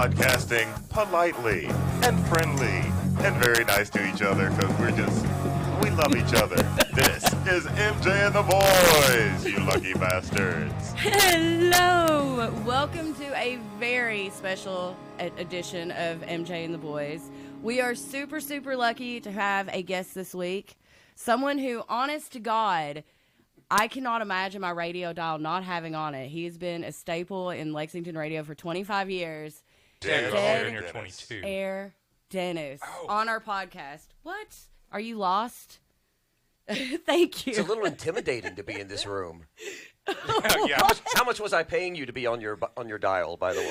podcasting politely and friendly and very nice to each other because we love each other. This is MJ and the Boys, you lucky bastards. Hello! Welcome to a very special edition of MJ and the Boys. We are super, super lucky to have a guest this week. Someone who, honest to God, I cannot imagine my radio dial not having on it. He has been a staple in Lexington radio for 25 years. Dead 22. Air Dennis on our podcast. What? Are you lost? Thank you. It's a little intimidating to be in this room. Yeah. How much was I paying you to be on your dial, by the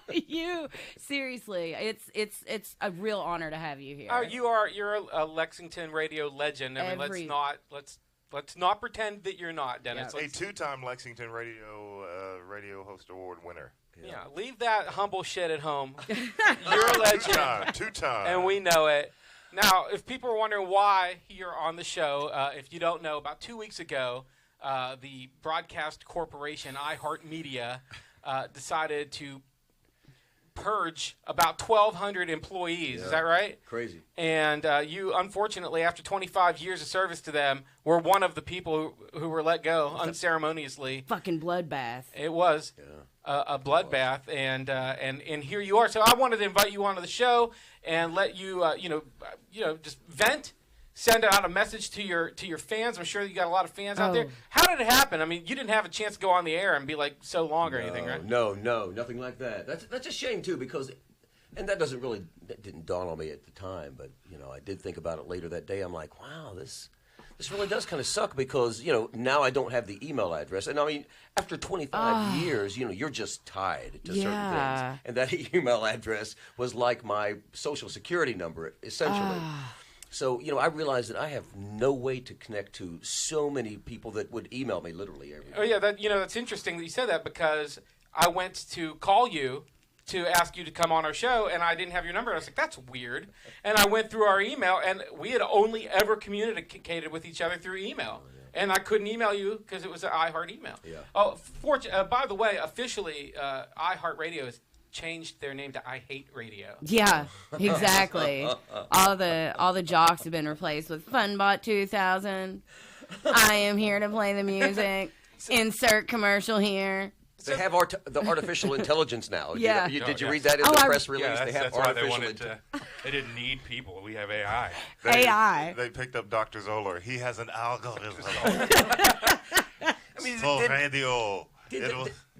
way? Seriously, it's a real honor to have you here. Oh, you're a Lexington radio legend. I mean, let's not pretend that you're not, Dennis. A two-time Lexington radio host award winner. Yeah, leave that humble shit at home. You're a legend. Two-time. And we know it. Now, if people are wondering why you're on the show, if you don't know, about 2 weeks ago, the broadcast corporation, iHeartMedia, decided to purge about 1,200 employees. Yeah. Is that right? Crazy. And you, unfortunately, after 25 years of service to them, were one of the people who were let go unceremoniously. Fucking bloodbath. It was a bloodbath, and here you are. So I wanted to invite you onto the show and let you, just vent. Send out a message to your fans. I'm sure you got a lot of fans out there. How did it happen? I mean, you didn't have a chance to go on the air and be like so long or anything, right? No, nothing like that. That's a shame too, because, and that didn't dawn on me at the time, but I did think about it later that day. I'm like, wow, this really does kind of suck because now I don't have the email address, and I mean after 25 years, you're just tied to certain things, and that email address was like my social security number essentially. So, I realized that I have no way to connect to so many people that would email me literally every day. Oh, yeah, that's interesting that you said that because I went to call you to ask you to come on our show, and I didn't have your number. And I was like, that's weird. And I went through our email, and we had only ever communicated with each other through email. Oh, yeah. And I couldn't email you because it was an iHeart email. Yeah. Oh, by the way, officially, iHeartRadio is changed their name to I Hate Radio. Yeah, exactly. all the jocks have been replaced with Funbot 2000. I am here to play the music. Insert commercial here. They have the artificial intelligence now. Yeah. Did you read that in the press release? Yeah, they have artificial they didn't need people. We have AI. They picked up Dr. Zoller. He has an algorithm. Radio.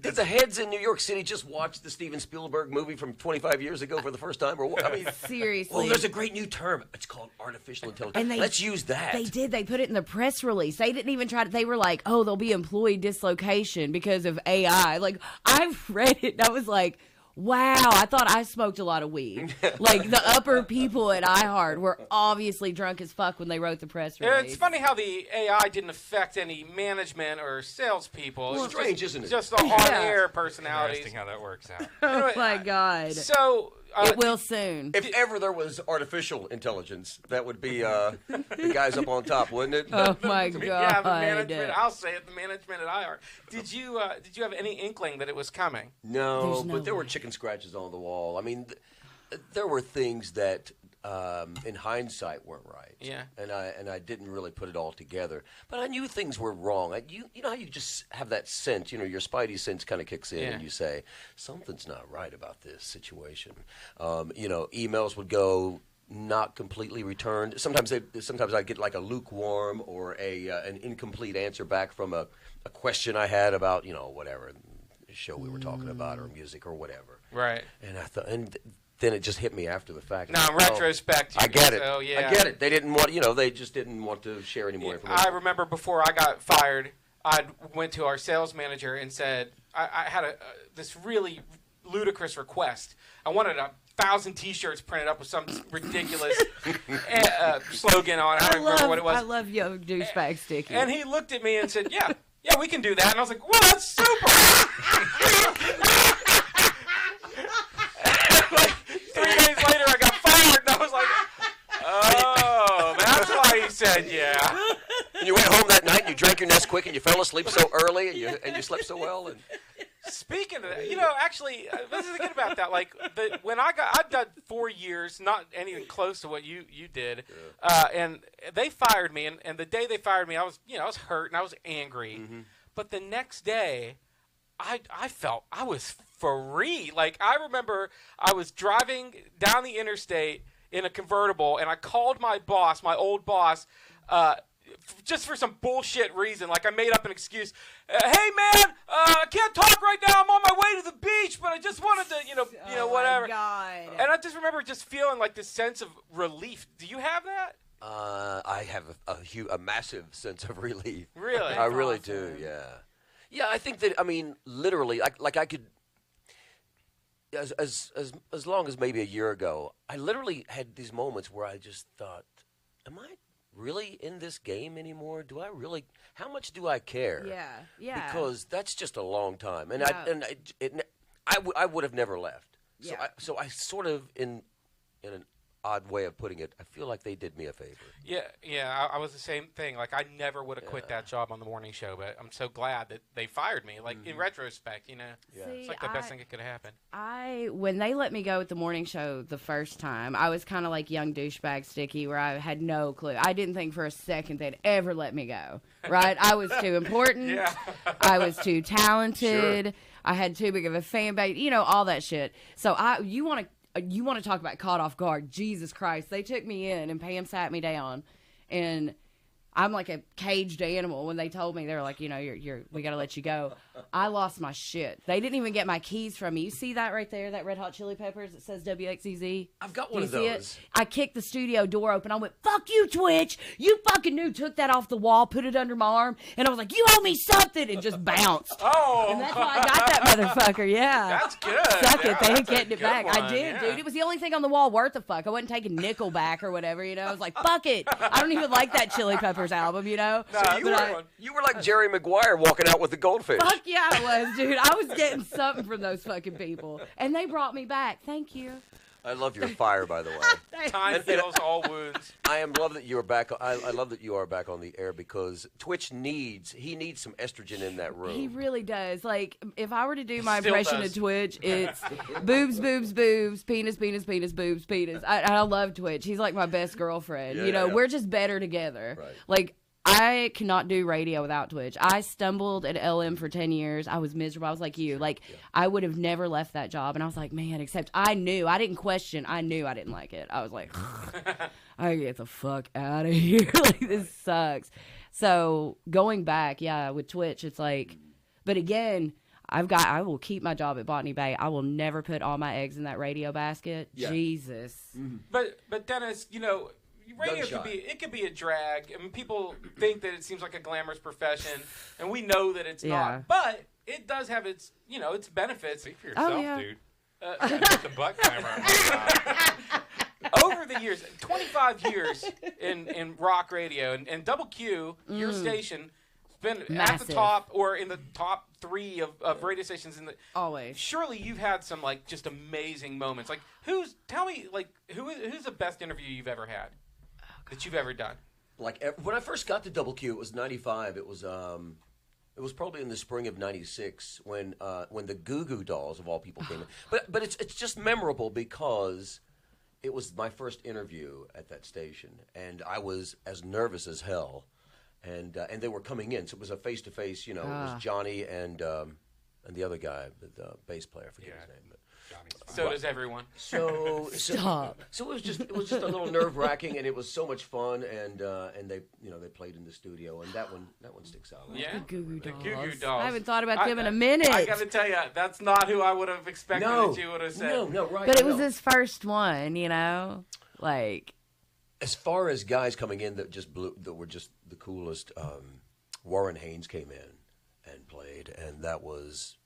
Did the heads in New York City just watch the Steven Spielberg movie from 25 years ago for the first time? Or what? I mean, seriously. Well, there's a great new term. It's called artificial intelligence. And let's use that. They did. They put it in the press release. They didn't even try to. They were like, oh, there'll be employee dislocation because of AI. Like, I read it, and I was like, wow, I thought I smoked a lot of weed. Like, the upper people at iHeart were obviously drunk as fuck when they wrote the press release. It's funny how the AI didn't affect any management or salespeople. Well, it's strange, isn't it? Just the on-air personalities. Interesting how that works out. Oh, my God. So... it will soon. If ever there was artificial intelligence, that would be the guys up on top, wouldn't it? Oh my God! Yeah, the management. I'll say it. The management at iHeart. Did you have any inkling that it was coming? No, but there were chicken scratches on the wall. I mean, there were things that, in hindsight, weren't right. Yeah. And I didn't really put it all together, but I knew things were wrong. You know how you just have that sense. Your spidey sense kind of kicks in, and you say something's not right about this situation. Emails would go not completely returned. Sometimes I'd get like a lukewarm or an incomplete answer back from a question I had about whatever show we were talking about or music or whatever. Right. And I thought then it just hit me after the fact. Now, in retrospect, I get it. Oh, yeah. I get it. They didn't want, they just didn't want to share any more information. I remember before I got fired, I went to our sales manager and said, I had this really ludicrous request. I wanted 1,000 T-shirts printed up with some ridiculous slogan on it. I don't remember what it was. I love your douchebag sticky. And he looked at me and said, yeah, we can do that. And I was like, well, that's super. Like 3 days later, I got fired, and I was like, oh, that's why he said yeah. And you went home that night and you drank your Nesquik and you fell asleep so early and you slept so well. And Speaking of that, actually, this is good about that. Like, I've done 4 years, not anything close to what you did, and they fired me. And the day they fired me, I was hurt and I was angry. Mm-hmm. But the next day, I felt I was free. Like, I remember I was driving down the interstate in a convertible, and I called my boss, my old boss, just for some bullshit reason. Like, I made up an excuse. Hey, man, I can't talk right now. I'm on my way to the beach, but I just wanted to, whatever. My God. And I just remember just feeling like this sense of relief. Do you have that? I have a massive sense of relief. Really? I really do, yeah. Yeah, I think that, literally, I could, as long as maybe a year ago, I literally had these moments where I just thought, am I really in this game anymore? Do I really? How much do I care? Yeah. Because that's just a long time, and Yeah. I would have never left. Yeah. So I sort of in an odd way of putting it, I feel like they did me a favor. Yeah. I was the same thing. Like, I never would have quit that job on the morning show, but I'm so glad that they fired me. Like, in retrospect, it's like the best thing that could have happened. When they let me go at the morning show the first time, I was kind of like young douchebag Sticky, where I had no clue. I didn't think for a second they'd ever let me go. Right? I was too important. Yeah. I was too talented. Sure. I had too big of a fan base. All that shit. So you want to talk about caught off guard? Jesus Christ! They took me in, and Pam sat me down, and I'm like a caged animal. When they told me, they were like, we got to let you go. I lost my shit. They didn't even get my keys from me. You see that right there? That Red Hot Chili Peppers that says WXEZ? I've got one of see those. It? I kicked the studio door open. I went, fuck you, Twitch. You fucking knew. Took that off the wall, put it under my arm, and I was like, you owe me something, and just bounced. Oh. And that's why I got that motherfucker, yeah. That's good. Suck it. They ain't That's a getting it good back. one, I did, yeah. dude. It was the only thing on the wall worth a fuck. I wasn't taking nickel back or whatever, I was like, fuck it. I don't even like that Chili Peppers album, No, You were like Jerry Maguire walking out with the goldfish. Fuck yeah, I was, dude. I was getting something from those fucking people. And they brought me back. Thank you. I love your fire, by the way. Time heals all wounds. I love that you're back. I love that you are back on the air because Twitch needs some estrogen in that room. He really does. Like, if I were to do my Still impression does. of Twitch, it's boobs, boobs, boobs, penis, penis, penis, boobs, penis. I love Twitch. He's like my best girlfriend. Yeah. We're just better together. Right. Like, I cannot do radio without Twitch. I stumbled at LM for 10 years. I was miserable. I was like you. Like, I would have never left that job. And I was like, man, except I knew. I didn't question. I knew I didn't like it. I was like, I get the fuck out of here. Like, this sucks. So, going back, with Twitch, it's like, but again, I will keep my job at Botany Bay. I will never put all my eggs in that radio basket. Yeah. Jesus. Mm-hmm. But Dennis, radio could be a drag. I mean, people think that it seems like a glamorous profession, and we know that it's not. But it does have its benefits. Speak for yourself, yeah. dude. With the butt camera. Over the years, 25 years in rock radio, and Double Q, your station, has been at Massive. the top or in the top 3 of radio stations in the. Always. Surely you've had some like just amazing moments. Like who's the best interview you've ever had that you've ever done? Like when I first got to Double Q, it was '95. It was probably in the spring of '96 when the Goo Goo Dolls of all people came in. But it's just memorable because it was my first interview at that station, and I was as nervous as hell. And they were coming in, so it was a face to face. It was Johnny and the other guy, the bass player, I forget his name. But, So does everyone. Stop. So it was just a little nerve wracking, and it was so much fun. And they played in the studio, and that one sticks out. Yeah, The Goo Goo The Dolls. Goo Goo Dolls. I haven't thought about them in a minute. I got to tell you, that's not who I would have expected that you would have said. No, right. But it was his first one, like. As far as guys coming in that were just the coolest, Warren Haynes came in and played, and that was,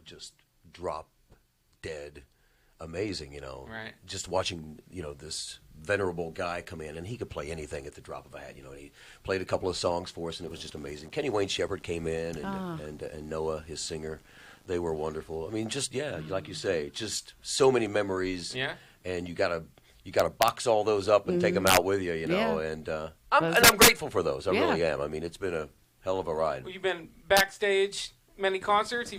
just drop dead amazing, Right. Just watching, this venerable guy come in, and he could play anything at the drop of a hat, and he played a couple of songs for us, and it was just amazing. Kenny Wayne Shepherd came in, and Noah, his singer, they were wonderful. I mean, just, like you say, just so many memories. Yeah. And you gotta box all those up and take them out with you, Yeah. And I'm grateful for those. I really am. I mean, it's been a hell of a ride. Well, you've been backstage many concerts?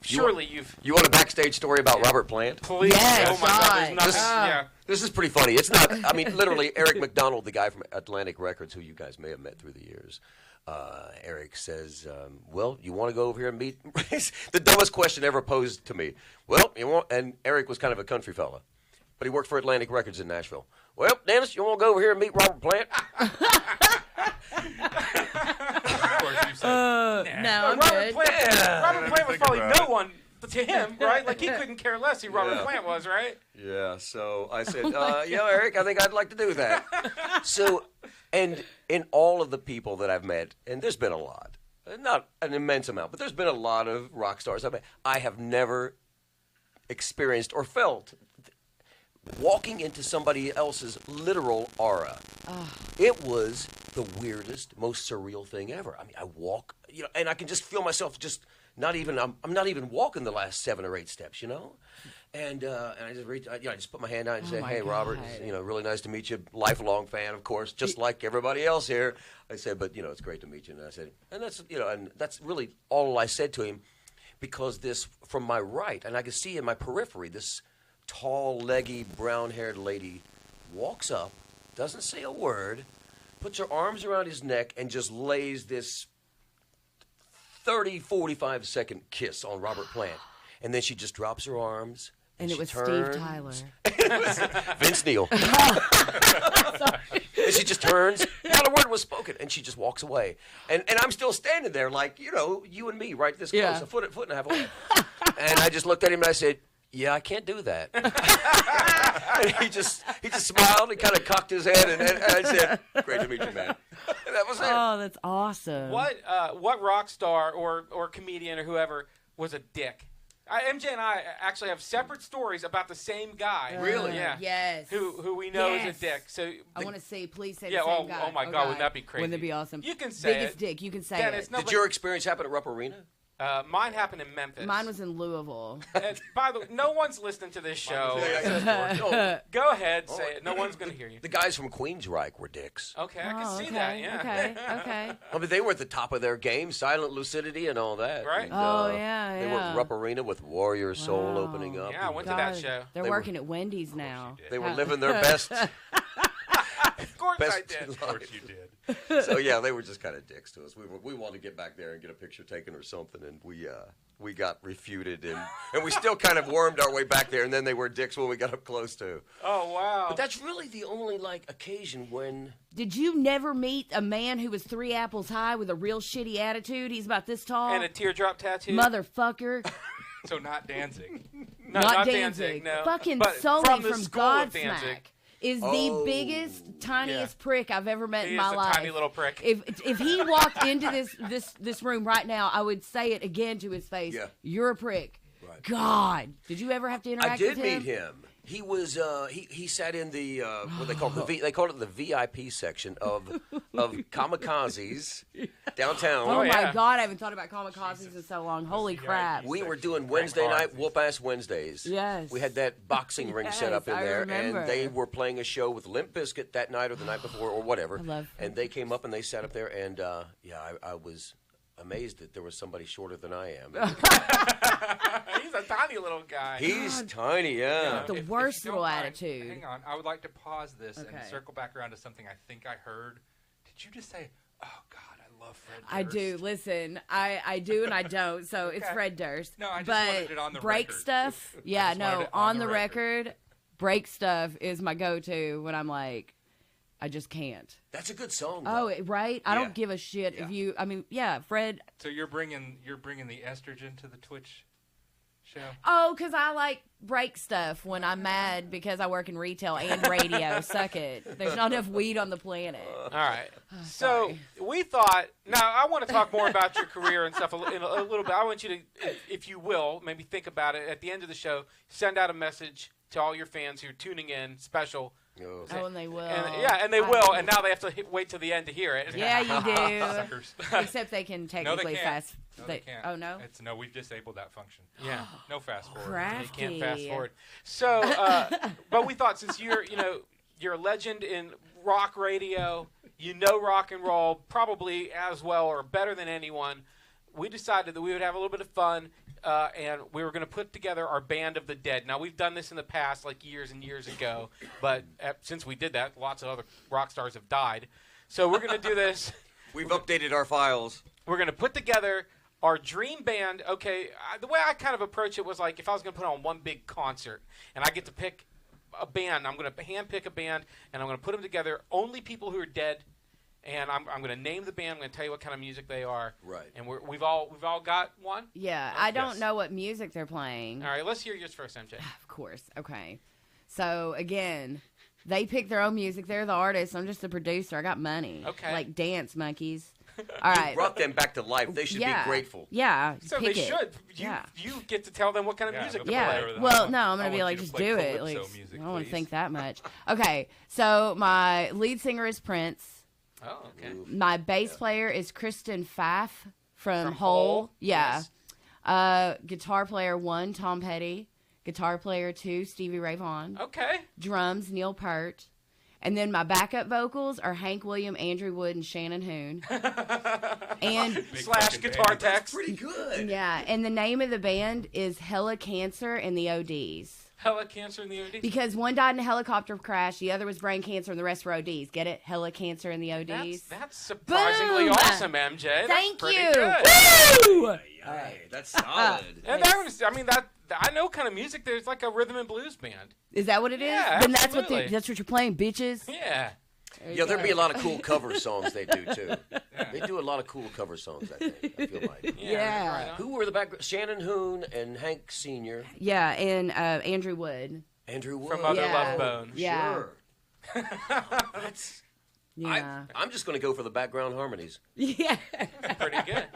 Surely you've. You want a backstage story about Robert Plant? Please. Yes, Oh my God. There's nothing. Yeah. This is pretty funny. It's not. I mean, literally, Eric McDonald, the guy from Atlantic Records, who you guys may have met through the years. Eric says, "Well, you want to go over here and meet?" The dumbest question ever posed to me. Well, you want? And Eric was kind of a country fella, but he worked for Atlantic Records in Nashville. Well, Dennis, you want to go over here and meet Robert Plant? Of course you said. No, I'm Robert good. Plant was probably about no it. one to him, right? Like he couldn't care less who Robert Plant was, right? Yeah, so I said, Eric, I think I'd like to do that. So, and in all of the people that I've met, and there's been a lot, not an immense amount, but there's been a lot of rock stars I've met, I have never experienced or felt walking into somebody else's literal aura. It was the weirdest, most surreal thing ever. I mean, I walk, and I can just feel myself just not even, I'm not even walking the last 7 or 8 steps, And I just reach, I just put my hand out and say, my "Hey, Robert, God. really nice to meet you. Lifelong fan, of course, just like everybody else here." I said, "But it's great to meet you." And I said, and that's really all I said to him, because this from my right, and I could see in my periphery, this tall, leggy, brown-haired lady walks up, doesn't say a word, puts her arms around his neck, and just lays this 30, 45-second kiss on Robert Plant, and then she just drops her arms. And it she was turns. Steve Tyler. Vince Neil. And she just turns, not a word was spoken, and she just walks away. And I'm still standing there like, you and me right this close, Yeah. a foot and a half away. And I just looked at him and I said, "Yeah, I can't do that." And he just smiled and kind of cocked his head, and I said, "Great to meet you, man." And that was it. Oh, that's awesome. What rock star or comedian or whoever was a dick? MJ and I actually have separate stories about the same guy. Really? Yeah. Yes. Who we know Yes. is a dick. So I want to say, please say Yeah, the same guy. oh my God, wouldn't that be crazy? Wouldn't that be awesome? You can say Biggest it. dick, you can say Dennis, it. no, Did your experience happen at Rupp Arena? Mine happened in Memphis. Mine was in Louisville. And by the way, no one's listening to this show. No, Go ahead, say it. No one's going to hear you. the guys from Queensryche were dicks. Okay, I can Oh, see okay, that. Yeah. Okay. I mean, they were at the top of their game, Silent Lucidity and all that. Right. And, Oh, yeah, They were yeah. at Rupp Arena with Warrior Soul Wow. opening up. Yeah, I went to that God, show. They're They were- working at Wendy's now. They were living their best. Of course I best did. Of course you did. So yeah, they were just kind of dicks to us. We wanted to get back there and get a picture taken or something, and we got refuted, and we still kind of wormed our way back there, and then they were dicks when we got up close to. Oh, wow. But that's really the only occasion when. Did you never meet a man who was 3 apples high with a real shitty attitude? He's about this tall. And a teardrop tattoo. Motherfucker. So not Danzig. No, not Danzig. No. Fucking But Sully from the from school of Godsmack Danzig. is the biggest, tiniest prick I've ever met He in is my a life. tiny little prick. If he walked into this room right now, I would say it again to his face. Yeah. You're a prick. Right. God, did you ever have to interact I did with him? meet him. He was he sat in the what they call they called it the VIP section of Kamikazes downtown. Oh, yeah. my God, I haven't thought about kamikazes in so long. Holy crap. We were doing Wednesday night whoop-ass Wednesdays. Yes. We had that boxing ring set up in Yes, I there, remember. and they were playing a show with Limp Bizkit that night or the night before or whatever. I love and they came up and they sat up there, and I was amazed that there was somebody shorter than I am. He's a tiny little guy. He's tiny, yeah. The If worst you don't little mind, attitude. Hang on. I would like to pause this and Okay. circle back around to something I think I heard. Did you just say, "Oh God, I love Fred I Durst"? do. Listen, I do and I don't. So it's Okay. Fred Durst. No, I just but wanted it on the break record. stuff. I Yeah, just wanted no, it on the record, break stuff is my go-to when I'm like, I just can't. That's a good song. Oh, though. right. I Yeah. don't give a shit Yeah. if you. I mean, yeah, Fred. So you're bringing the estrogen to the Twitch show. Oh, because I like break stuff when I'm mad because I work in retail and radio. Suck it. There's not enough weed on the planet. All right. So sorry. we thought. Now I want to talk more about your career and stuff in a little bit. I want you to, if you will, maybe think about it at the end of the show. Send out a message to all your fans who are tuning in. Special. Oh. Oh, and they will. And they will. And now they have to wait till the end to hear it. Yeah, you do. Suckers. Except they can technically can't. fast. No, they can't. Oh no. No, we've disabled that function. Yeah. No fast forward. Crafty. You can't fast forward. So, but we thought since you're a legend in rock radio, you know rock and roll probably as well or better than anyone. we decided that we would have a little bit of fun, and we were going to put together our Band of the Dead. Now, we've done this in the past, like years and years ago, but since we did that, lots of other rock stars have died. So we're going to do this. We've updated our files. We're going to put together our dream band. Okay, the way I kind of approach it was like if I was going to put on one big concert, and I get to pick a band. I'm going to hand-pick a band, and I'm going to put them together. Only people who are dead. And I'm going to name the band. I'm going to tell you what kind of music they are. Right. And we've all got one. Yeah, I don't know what music they're playing. All right, let's hear yours first, MJ. Of course. Okay. So again, they pick their own music. They're the artists. I'm just the producer. I got money. Okay. Like dance monkeys. All right. You brought them back to life. They should be grateful. Yeah. So pick they it. should. You get to tell them what kind of music to Yeah. play. Well, no, I'm going to be like, just do it. Like, music, I don't want to please. think that much. Okay. So my lead singer is Prince. Oh, okay. My bass player is Kristen Pfaff from Hole? Hole. Yeah. Yes. Guitar player 1, Tom Petty. Guitar player 2, Stevie Ray Vaughan. Okay. Drums, Neil Peart. And then my backup vocals are Hank William, Andrew Wood, and Shannon Hoon. And Slash guitar text. Pretty good. yeah, and the name of the band is Hella Cancer and the ODs. Hella Cancer in the OD. Because one died in a helicopter crash, the other was brain cancer, and the rest were ODs. Get it? Hella Cancer and the ODs. That's surprisingly Boom! awesome, MJ. Thank That's pretty you. good. Woo! Hey, that's solid. And that was, I mean, I know kind of music. There's like a rhythm and blues band. Is that what it is? Yeah, then absolutely. that's what you're playing, bitches. Yeah. Yeah, there'd be a lot of cool cover songs they do, too. They do a lot of cool cover songs, I think. I feel like. Yeah. Right on. Who were the background? Shannon Hoon and Hank Sr. Yeah, and Andrew Wood. Andrew Wood. From Mother Yeah. Love Bone. Yeah. Sure. That's, Yeah. I'm just going to go for the background harmonies. Yeah. Pretty good.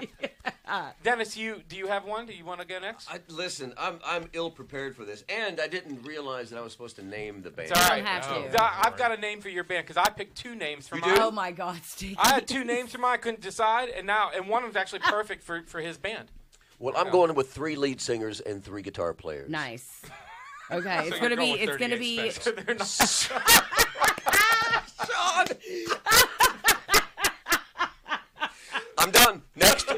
Dennis, do you have one? Do you want to go next? Listen, I'm ill prepared for this, and I didn't realize that I was supposed to name the band. It's all right. don't have to. I've got a name for your band because I picked two names for You mine. do? Oh my God, Steve. I had two names for mine. I couldn't decide, and one was actually perfect for his band. Well, I'm going with 3 lead singers and 3 guitar players. Nice. Okay, So it's you're gonna be. going with It's gonna be. 38 specials. They're not. Sean! I'm done. Next.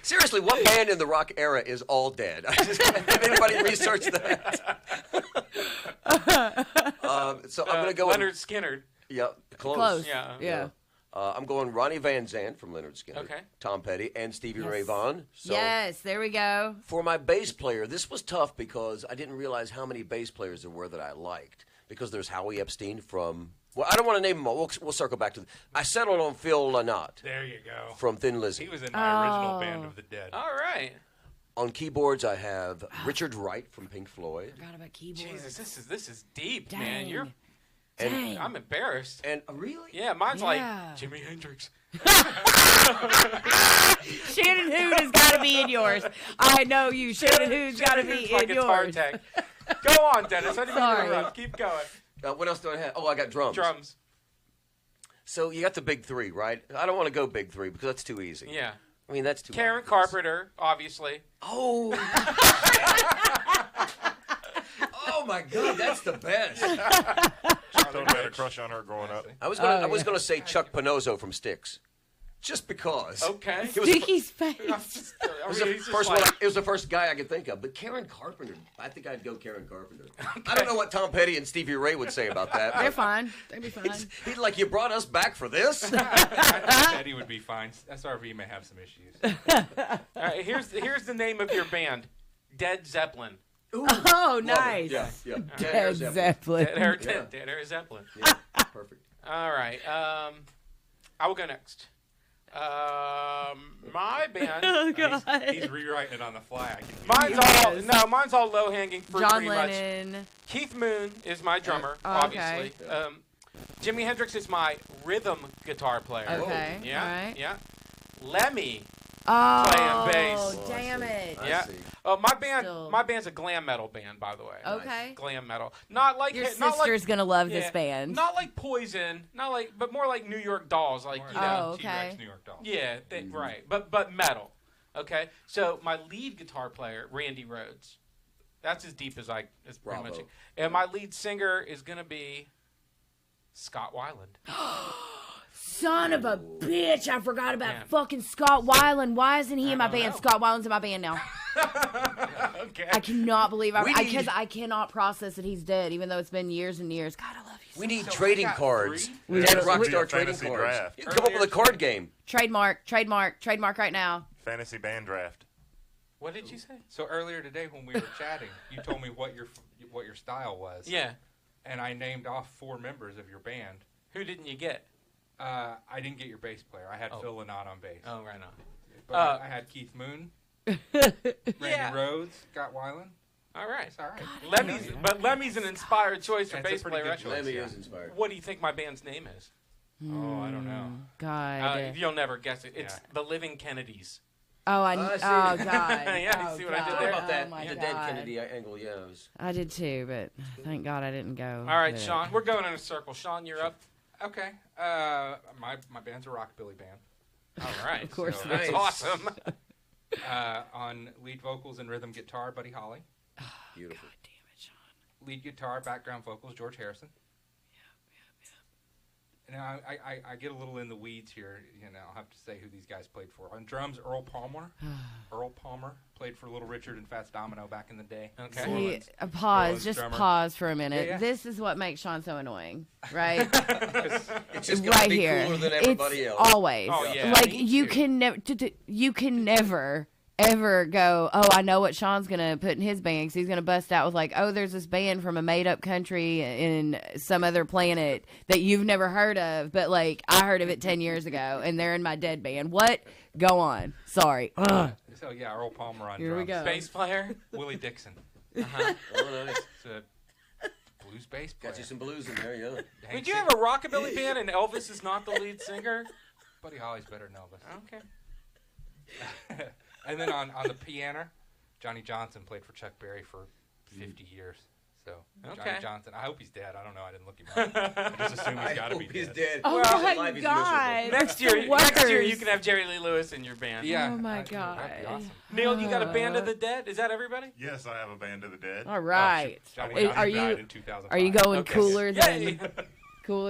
Seriously, what band in the rock era is all dead? Have anybody researched that? So I'm going to go Leonard Skinner. Yeah, close. Close. Yeah. Yeah. I'm going Ronnie Van Zant from Leonard Skinner. Okay. Tom Petty and Stevie Yes. Ray Vaughan. So Yes. There we go. for my bass player, this was tough because I didn't realize how many bass players there were that I liked. Because there's Howie Epstein from. Well, I don't want to name them all. We'll circle back to. I settled on Phil Lynott There you go. from Thin Lizzy. He was in my original Oh. Band of the Dead. All right. On keyboards, I have Richard Wright from Pink Floyd. Forgot about keyboards. Jesus, this is deep, Dang. man. And, Dang. I'm embarrassed. and really? Yeah, mine's Yeah. like Jimi Hendrix. Shannon Hoon has got to be in yours. I know you. Shannon Hoon's got to be my in guitar yours. tech. Go on, Dennis. I didn't mean to Sorry. interrupt. Keep going. What else do I have? Oh, I got drums. Drums. So you got the big 3, right? I don't want to go big 3 because that's too easy. Yeah. I mean, that's too Karen obvious. Carpenter, obviously. Oh. Oh my God, that's the best. Totally had a crush on her growing up. I was gonna say Chuck Pinozzo from Styx, just because. Okay. It was the Sticky's face. I It was, mean, the he's just first like- one. It was the first guy I could think of. But Karen Carpenter, I think I'd go Karen Carpenter. I don't know what Tom Petty and Stevie Ray would say about that. They're but fine. They'd be fine. he's like, you brought us back for this? I think Eddie would be fine. SRV may have some issues. All right, here's the name of your band. Dead Zeppelin. Ooh, Oh, love it. nice. Yeah. Dead Zeppelin. Dead Air Zeppelin. Yeah, perfect. All right. I will go next. My band. Oh, God. He's rewriting it on the fly. I can Mine's all low hanging fruit. John pretty much. Lennon. Keith Moon is my drummer, Oh, okay. obviously. Jimi Hendrix is my rhythm guitar player. Okay. Yeah. All right. Yeah. Lemmy. Oh, Playing bass. damn it. I Yeah. see. My band's a glam metal band, by the way. Okay. Glam metal. Not like Your not like, sister's going to love yeah, this band. Not like Poison. Not like, but more like New York Dolls. Like you know. Oh, okay. T-Rex New York Dolls. Yeah. Right. But metal. Okay. So my lead guitar player, Randy Rhoads. That's as deep as pretty Bravo. much. And my lead singer is gonna be Scott Weiland. Son of a bitch! I forgot about fucking Scott Weiland. Why isn't he in my band? Scott Weiland's in my band now. Okay. I cannot believe because I cannot process that he's dead, even though it's been years and years. God, I love you. We need trading cards. We Dead got Rockstar a trading fantasy cards. draft. You can come up with a card game. Trademark right now. Fantasy band draft. What did you say? So earlier today when we were chatting, you told me what your style was. Yeah. And I named off 4 members of your band. Who didn't you get? I didn't get your bass player. I had Phil Lynott on bass. Oh, right on. But I had Keith Moon, Randy Rhodes, Scott Weiland. All right. It's all right. Lemmy's an inspired choice for It's a bass pretty player. good choice. Lemmy yeah. is inspired. What do you think my band's name is? Oh, I don't know. God. You'll never guess it. It's the Living Kennedys. Oh, I see. God. Yeah, you Oh, see what I did God. there? How about that? Oh, my The God. dead Kennedy angle, yeah. It was... I did too, but thank God I didn't go. All right, But- Sean. We're going in a circle. Sean, you're up. Okay. My band's a rockabilly band. All right. Of course So- it That's is. awesome. On lead vocals and rhythm guitar, Buddy Holly. Beautiful. God damn it, Sean. Lead guitar, background vocals, George Harrison. Now, I get a little in the weeds here. I'll have to say who these guys played for. On drums, Earl Palmer. Earl Palmer played for Little Richard and Fats Domino back in the day. Okay. See, pause. Roland's Just drummer. pause for a minute. Yeah. This is what makes Sean so annoying, right? It's just gonna right be here. cooler than everybody It's else. always Oh, yeah. like Me you too. can never. You can never ever go, oh, I know what Sean's gonna put in his band, 'cause he's gonna bust out with like, oh, there's this band from a made up country in some other planet that you've never heard of, but like I heard of it 10 years ago, and they're in my dead band. What? Go on. Sorry. Ugh. So, yeah, Earl Palmer on Here drums. we go. Bass player. Willie Dixon. Oh, nice. It's a blues bass player. Got you some blues in there, yeah. Hank Did you have a rockabilly band and Elvis is not the lead singer? Buddy Holly's better than Elvis. Okay. And then on the piano, Johnny Johnson played for Chuck Berry for 50 years. So, Okay. Johnny Johnson. I hope he's dead. I don't know. I didn't look him up. I just assume he's got to be He's dead. dead. Oh Well, my life is God. Next year, That's the next year you worst. can have Jerry Lee Lewis in your band. Yeah. Oh, my that'd be God. awesome. Neil, you got a band of the dead? Is that everybody? Yes, I have a band of the dead. All right. Johnny Are Johnson you- died in 2005. Are you going Okay. cooler Yay.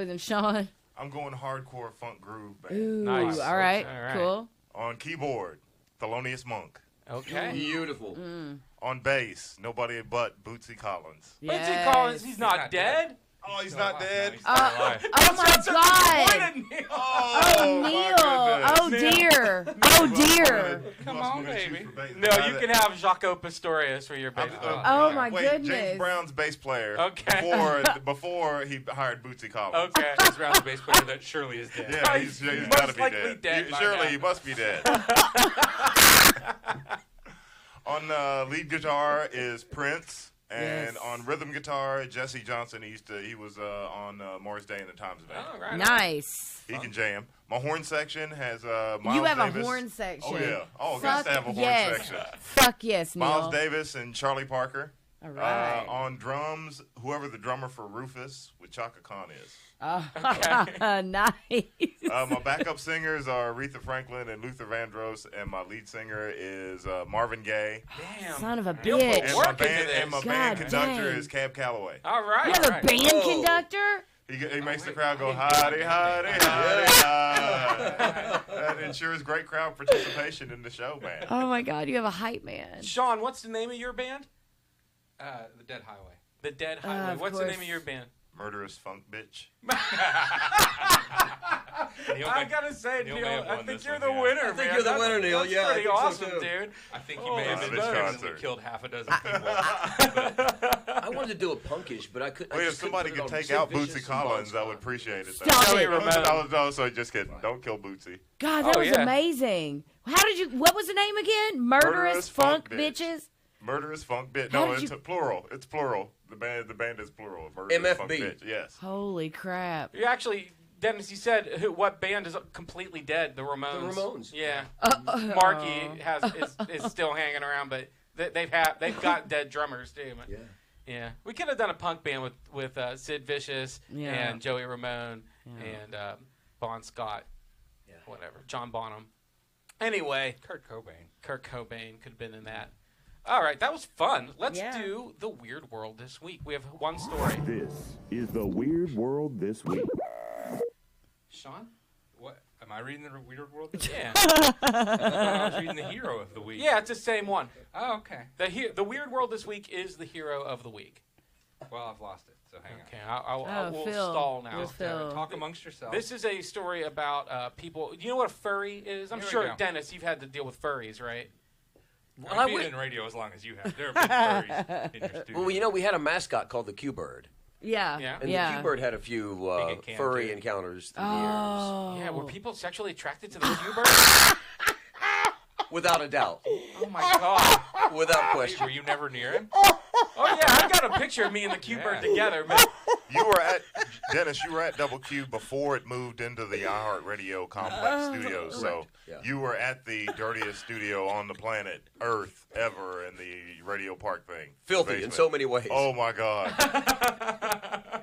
than Sean? I'm going hardcore funk groove band. Ooh, Nice. all right, All right. cool. On keyboard, Thelonious Monk. Okay. Beautiful. On bass, nobody but Bootsy Collins. Bootsy Collins, he's not not dead. Oh, he's Still not alive. dead? No, he's still alive. Oh my God! Oh, my Neil! goodness. Oh dear! Oh dear! Come Must on, be gonna shoot baby. for bass. No, you can have Jaco Pastorius for your bass player. Oh my Wait, goodness! James Brown's bass player. Okay. Before he hired Bootsy Collins. Okay. James Brown's the bass player that surely is dead. Yeah, He's he's most got to be likely dead. dead by Surely now. he must be dead. On lead guitar is Prince, and Yes. on rhythm guitar, Jesse Johnson. He was on Morris Day and the Times Band. Oh, right on. Nice. He can jam. My horn section has Miles You have Davis. a horn section. Oh yeah. Oh, got Fuck to have a horn yes. section. Fuck yes, Neil. Miles Davis and Charlie Parker. All right. On drums, whoever the drummer for Rufus with Chaka Khan is. Nice. My backup singers are Aretha Franklin and Luther Vandross, and my lead singer is Marvin Gaye. Damn. Son of a You'll put bitch. And work my into band, this. and my God band conductor dang. is Cab Calloway. All right. You have a all right. band Whoa. conductor? He makes the crowd go hidey, hidey, hidey, hidey. That ensures great crowd participation in the show, man. Oh my God, you have a hype man. Sean, what's the name of your band? The Dead Highway. The Dead Highway. Of What's the name course. of your band? Murderous funk bitch. Neil I may- gotta say, Neil Neil, may have I won think this you're one, the yeah. winner, I think man. you're the That's- winner, Neil. That's Yeah, I pretty think so, awesome, too. dude. I think Oh, you may have Savage inadvertently concert. killed half a dozen people. I wanted to do a punkish, but I couldn't. Wait, I if just couldn't somebody put it could on take Sid out Vicious Bootsy and Collins, Bon I would Scott. appreciate it. though. Stop Joey it. Ramone. No, so just kidding. Don't kill Bootsy. God, that Oh, was yeah. amazing. How did you? What was the name again? Murderous Funk Bitches. Murderous funk bitch. How No, did it's you- plural. It's plural. The band is plural. Murderous funk MFB. bitch. Yes. Holy crap! You actually, Dennis, you said what band is completely dead? The Ramones. The Ramones. Yeah. Marky is still hanging around, but they've got dead drummers too. Yeah. Yeah. We could have done a punk band with Sid Vicious Yeah. and Joey Ramone and Bon Scott. Yeah. Whatever. John Bonham. Anyway, Kurt Cobain. Kurt Cobain could have been in that. All right, that was fun. Let's Yeah. do the Weird World this week. We have one story. This is the Weird World this week. Sean? Am I reading the Weird World? Yeah. I was reading the Hero of the Week. Yeah, it's the same one. Oh, okay. The Weird World this week is the Hero of the Week. Well, I've lost it, so hang Okay, I will Phil. stall now. Well, Phil. Talk amongst yourselves. This is a story about people. You know what a furry is? I'm Here we sure, go. Dennis, you've had to deal with furries, right? Well, I've been in radio as long as you have. There are big furries in your studio. Well, you know, we had a mascot called the Q-Bird. Yeah. Yeah. And the Q-Bird had a few Think it can, furry too. encounters through the Oh. Yeah, were people sexually attracted to the Q-Bird? years. Without a doubt. Oh my god. Without question. Were you never near him? Oh yeah, I've got a picture of me and the Q-Bird Yeah. together, man. You were at Dennis. You were at Double Q before it moved into the iHeartRadio complex studios. So Yeah. you were at the dirtiest studio on the planet Earth ever in the radio park thing. Filthy in Basement. so many ways. Oh my God!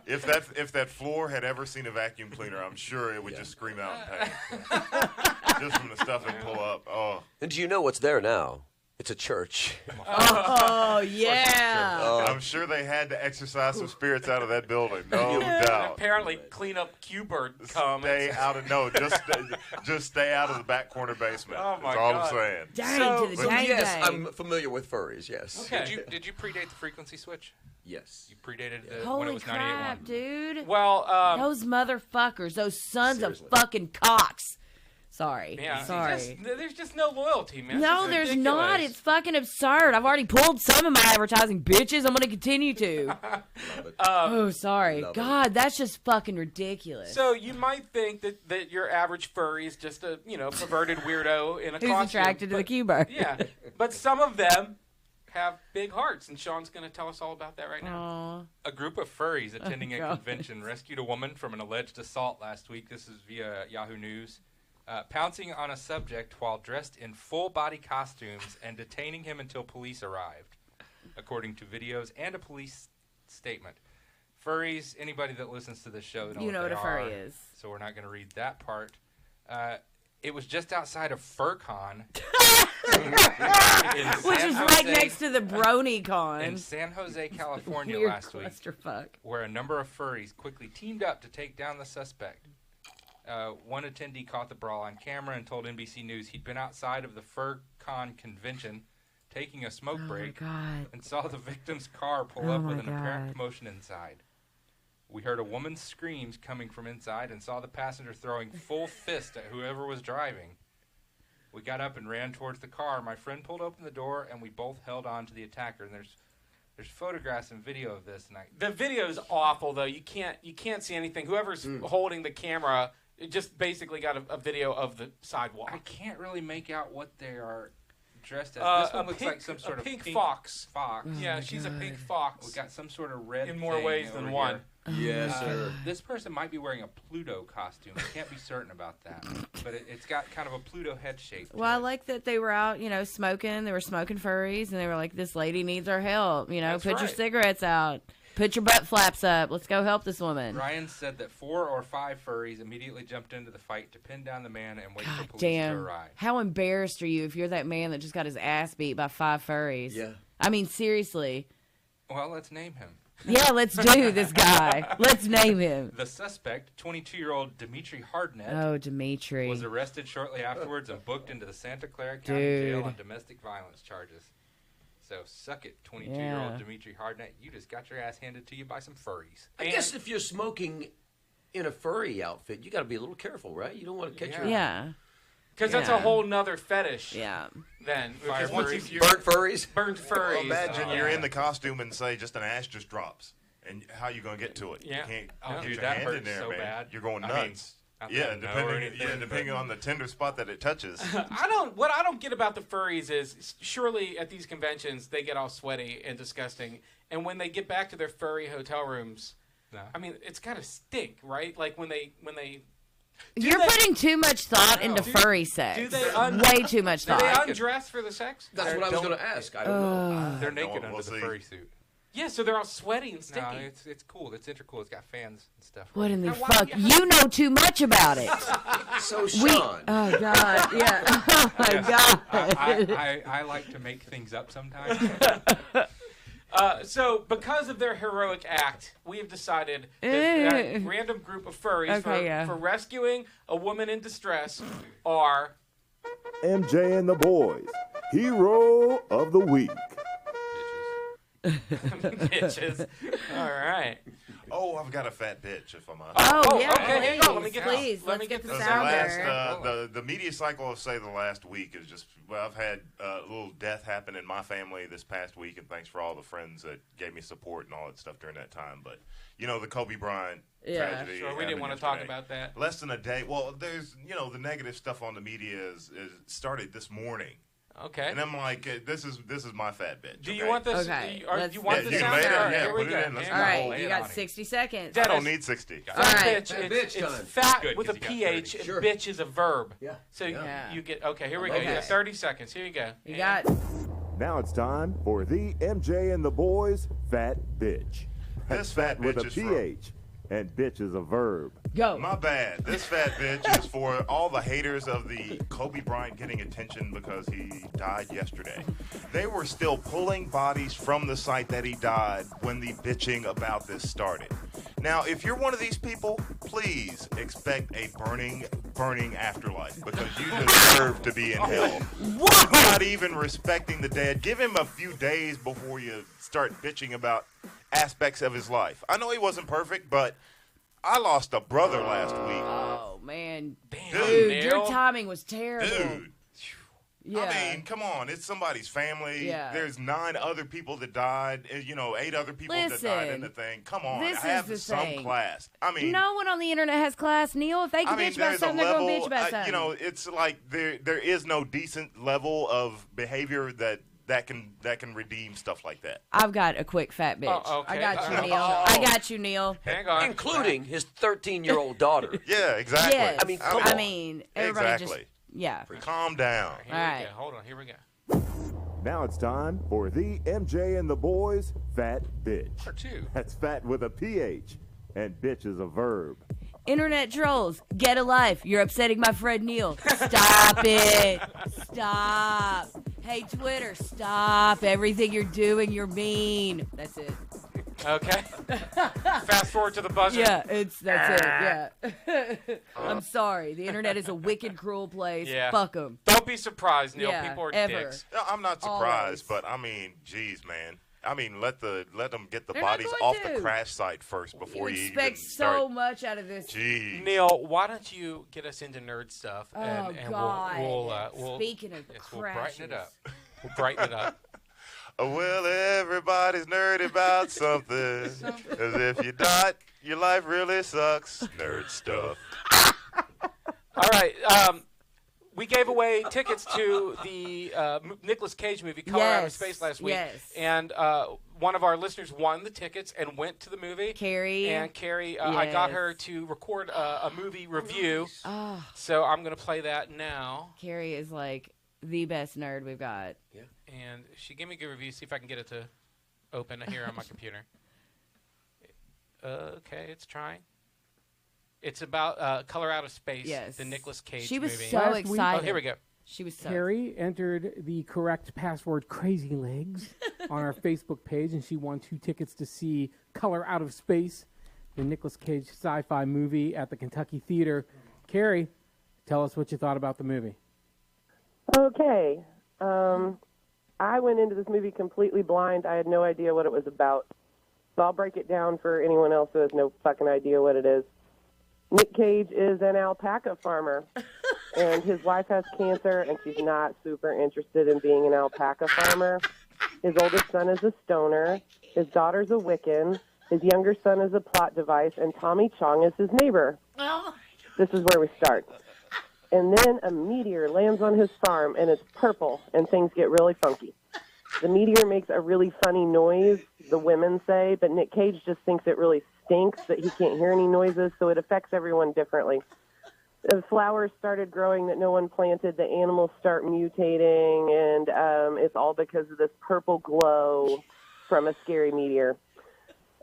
If that floor had ever seen a vacuum cleaner, I'm sure it would just scream out in pain. Just from the stuff it pull up. Oh, And do you know what's there now? It's a church. Oh, yeah. I'm sure they had to exercise some spirits out of that building. No doubt. Apparently, clean up Q-Bird cum. Stay out of just stay out of the back corner basement. Oh, my That's all God. I'm saying. Dang So- to the But dang Yes, dang. I'm familiar with furries, yes. Okay. Did you predate the frequency switch? Yes. You predated when it Holy was crap, 98.1. dude. Well, Those motherfuckers, those sons Seriously. of fucking cocks. Sorry. yeah, Sorry. there's just no loyalty, man. It's No, just there's ridiculous. not. It's fucking absurd. I've already pulled some of my advertising, bitches. I'm going to continue to. Love it. Oh, sorry. Love it. God, that's just fucking ridiculous. So you might think that your average furry is just a perverted weirdo in a Who's costume. attracted to the but- Q-Bird? Yeah, but some of them have big hearts, and Sean's going to tell us all about that right now. Aw. A group of furries attending a God. convention rescued a woman from an alleged assault last week. This is via Yahoo News. Pouncing on a subject while dressed in full-body costumes and detaining him until police arrived, according to videos and a police statement. Furries, anybody that listens to this show You know what they a furry are, is. so we're not going to read that part. It was just outside of FurCon. Which is right next to the BronyCon. In San Jose, California Weird last week, clusterfuck. where a number of furries quickly teamed up to take down the suspect. One attendee caught the brawl on camera and told NBC News he'd been outside of the FurCon convention taking a smoke Oh, my break God. and saw the victim's car pull Oh, up my with an apparent God. commotion inside. We heard a woman's screams coming from inside and saw the passenger throwing full fist at whoever was driving. We got up and ran towards the car. My friend pulled open the door, and we both held on to the attacker. And there's photographs and video of this. And The video is awful, though. You can't see anything. Whoever's holding the camera, it just basically got a video of the sidewalk. I can't really make out what they are dressed as. This one looks like some sort of pink fox. Fox. Yeah, my she's a pink God. fox. We got some sort of red In more thing ways over than here. one. Yes, sir. This person might be wearing a Pluto costume. I can't be certain about that, but it's got kind of a Pluto head shape. to Well, I it. like that they were out, smoking. They were smoking furries, and they were like, this lady needs our help. That's Put your right. cigarettes out. Put your butt flaps up. Let's go help this woman. Ryan said that 4 or 5 furries immediately jumped into the fight to pin down the man and wait for God police damn. to arrive. How embarrassed are you if you're that man that just got his ass beat by 5 furries? Yeah. I mean, seriously. Well, let's name him. Yeah, let's do this guy. Let's name him. The suspect, 22-year-old Dimitri Hardnett, Oh, Dimitri. was arrested shortly afterwards and booked into the Santa Clara County Dude. Jail on domestic violence charges. So suck it, 22-year-old Yeah. Dimitri Hardnett. You just got your ass handed to you by some furries. I guess if you're smoking in a furry outfit, you got to be a little careful, right? You don't want to catch your Yeah. Because that's a Yeah. whole nother fetish. Yeah. Then Fire because once furries. you're burnt furries. burnt furries. Imagine Oh, you're yeah. in the costume and say just an ash just drops, and how you gonna get to it? Yeah. You can't Oh, put dude, your that hand in hurts there, so man. bad. You're going I mean, nuts. not Yeah, that I know or depending anything, on the tender spot that it touches. What I don't get about the furries is surely at these conventions they get all sweaty and disgusting, and when they get back to their furry hotel rooms, No. I mean it's gotta stink, right? Like when they You're putting too much thought into Do- furry sex. do they Way too much do they thought. undress for the sex? That's what I was Don't- going to ask. I don't know. They're naked we'll under the see. furry suit. Yeah, so they're all sweaty and No, sticky. it's cool. It's intercool. It's got fans and stuff. What in the Now, why fuck? do you have- You know too much about it. So, We, Sean, oh, God. Yeah. Oh, my Yes. God. I like to make things up sometimes. So, because of their heroic act, we have decided that a random group of furries for rescuing a woman in distress are MJ and the Boys, Hero of the Week. bitches. All right. Oh, I've got a fat bitch, if I'm honest. Oh, yeah. Okay, hang on. Let me get Please, let's get this out there. The media cycle of, say, the last week is just, well, I've had a little death happen in my family this past week, and thanks for all the friends that gave me support and all that stuff during that time. But, you know, the Kobe Bryant tragedy. Sure, we didn't want to talk about that. Less than a day. Well, there's, you know, the negative stuff on the media is started this morning. Okay. And I'm like, this is my fat bitch. Do you want this? Okay. Do you want you the can sound? lay it All in, right, yeah, here we put it go. in, let's All go. right, you got 60 seconds. I don't need 60. All right. It's fat Good, with a 'cause you got PH, 30. and Sure. bitch is a verb. Yeah. So Yeah. you get, okay, here we go. Okay. You got 30 seconds. Here you go. You got Now it's time for the MJ and the Boys Fat Bitch. This fat with bitch a is PH, and bitch is a verb. go. My bad. This fat bitch is for all the haters of the Kobe Bryant getting attention because he died yesterday. They were still pulling bodies from the site that he died when the bitching about this started. Now, if you're one of these people, please expect a burning afterlife because you deserve to be in hell. What? Not even respecting the dead. Give him a few days before you start bitching about aspects of his life. I know he wasn't perfect, but I lost a brother last week. Oh, man. Damn, Dude, your Neil. timing was terrible. Dude. Yeah. I mean, come on. It's somebody's family. Yeah. There's 9 other people that died. 8 other people that died in the thing. Come on. this have is the some thing. class. I mean, No one on the internet has class, Neil. If they can bitch about there's a something, they're level, going to bitch about something. it's like there is no decent level of behavior that can redeem stuff like that. I've got a quick fat bitch. Oh, okay. I got you, Oh. Neil. I got you, Neil. Hang on. Including his 13-year-old daughter. Yeah, exactly. Yes. I mean, come on. Everybody Exactly. just, yeah. Calm down. Here we Alright. go. Hold on. Here we go. Now it's time for the MJ and the Boys Fat Bitch. Part 2. That's fat with a PH, and bitch is a verb. Internet trolls, get a life. You're upsetting my friend Neil. Stop it. Stop. Hey, Twitter, stop. Everything you're doing, you're mean. That's it. Okay. Fast forward to the buzzer. Yeah, that's it. Yeah. I'm sorry. The internet is a wicked, cruel place. Yeah. Fuck them. Don't be surprised, Neil. Yeah, People are ever. dicks. No, I'm not Always. surprised, but I mean, geez, man. I mean, let them get the They're not bodies going off to. the crash site first before You you expect even start. so much out of this. Jeez. Neil, why don't you get us into nerd stuff? Oh, and God. We'll Speaking of we'll brighten it crashes. up. We'll brighten it up. Well, everybody's nerdy about something. As if you not, your life really sucks. Nerd stuff. All right. We gave away tickets to the Nicolas Cage movie, Color Out of Yes, Space, last week. yes. And one of our listeners won the tickets and went to the movie. Carrie. And Carrie, I got Yes. her to record a movie review. Oh, So I'm going to play that now. Carrie is like the best nerd we've got. And she gave me a good review. See if I can get it to open here on my computer. Okay, it's trying. It's about Color Out of Space, Yes. the Nicolas Cage She was movie. so Last week- excited. Oh, here we go. She was so Carrie entered the correct password Crazy Legs on our Facebook page, and she won 2 tickets to see Color Out of Space, the Nicolas Cage sci-fi movie at the Kentucky Theater. Carrie, tell us what you thought about the movie. Okay. I went into this movie completely blind. I had no idea what it was about. So I'll break it down for anyone else who has no fucking idea what it is. Nic Cage is an alpaca farmer, and his wife has cancer, and she's not super interested in being an alpaca farmer. His oldest son is a stoner. His daughter's a Wiccan. His younger son is a plot device, and Tommy Chong is his neighbor. This is where we start. And then a meteor lands on his farm, and it's purple, and things get really funky. The meteor makes a really funny noise, the women say, but Nic Cage just thinks it really stinks that he can't hear any noises, so it affects everyone differently. The flowers started growing that no one planted, the animals start mutating, and it's all because of this purple glow from a scary meteor.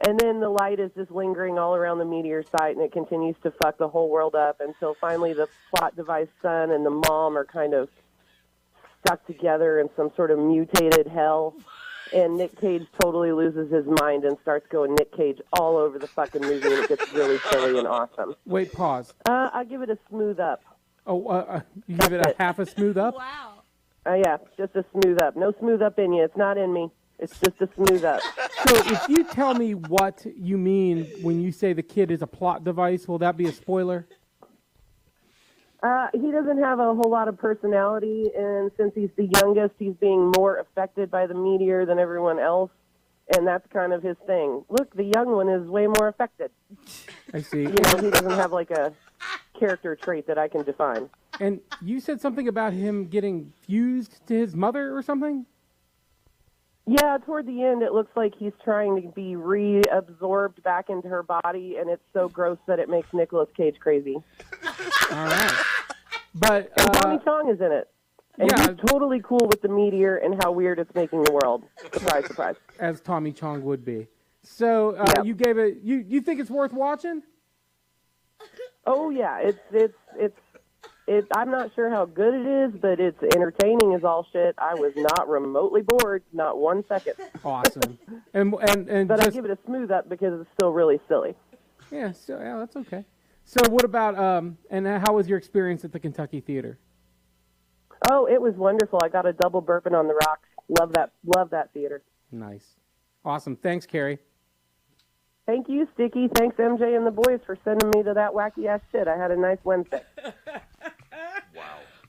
And then the light is just lingering all around the meteor site, and it continues to fuck the whole world up until finally the plot device son and the mom are kind of stuck together in some sort of mutated hell. and Nic Cage totally loses his mind and starts going Nic Cage all over the fucking movie, and it gets really silly and awesome. Wait, pause. I give it a smooth up. Oh, you give it a half a smooth up? Wow. Yeah, just a smooth up. No smooth up in you. It's not in me. It's just a smooth up. So if you tell me what you mean when you say the kid is a plot device, will that be a spoiler? He doesn't have a whole lot of personality, and since he's the youngest, he's being more affected by the meteor than everyone else, and that's kind of his thing. Look, the young one is way more affected. I see. You know, he doesn't have like a character trait that I can define. And you said something about him getting fused to his mother or something? Yeah, toward the end, it looks like he's trying to be reabsorbed back into her body, and it's so gross that it makes Nicolas Cage crazy. All right. But And Tommy Chong is in it. And yeah. he's totally cool with the meteor and how weird it's making the world. Surprise, surprise. as Tommy Chong would be. So Yep. you gave it. You think it's worth watching? Oh, yeah, I'm not sure how good it is, but it's entertaining as all shit. I was not remotely bored, not 1 second. Awesome. and But I just, give it a smooth up because it's still really silly. yeah, so yeah, that's okay. So what about and how was your experience at the Kentucky Theater? Oh, it was wonderful. I got a double burping on the rocks. Love that theater. Nice, awesome. Thanks, Carrie. Thank you, Sticky. Thanks, MJ and the boys, for sending me to that wacky-ass shit. I had a nice Wednesday.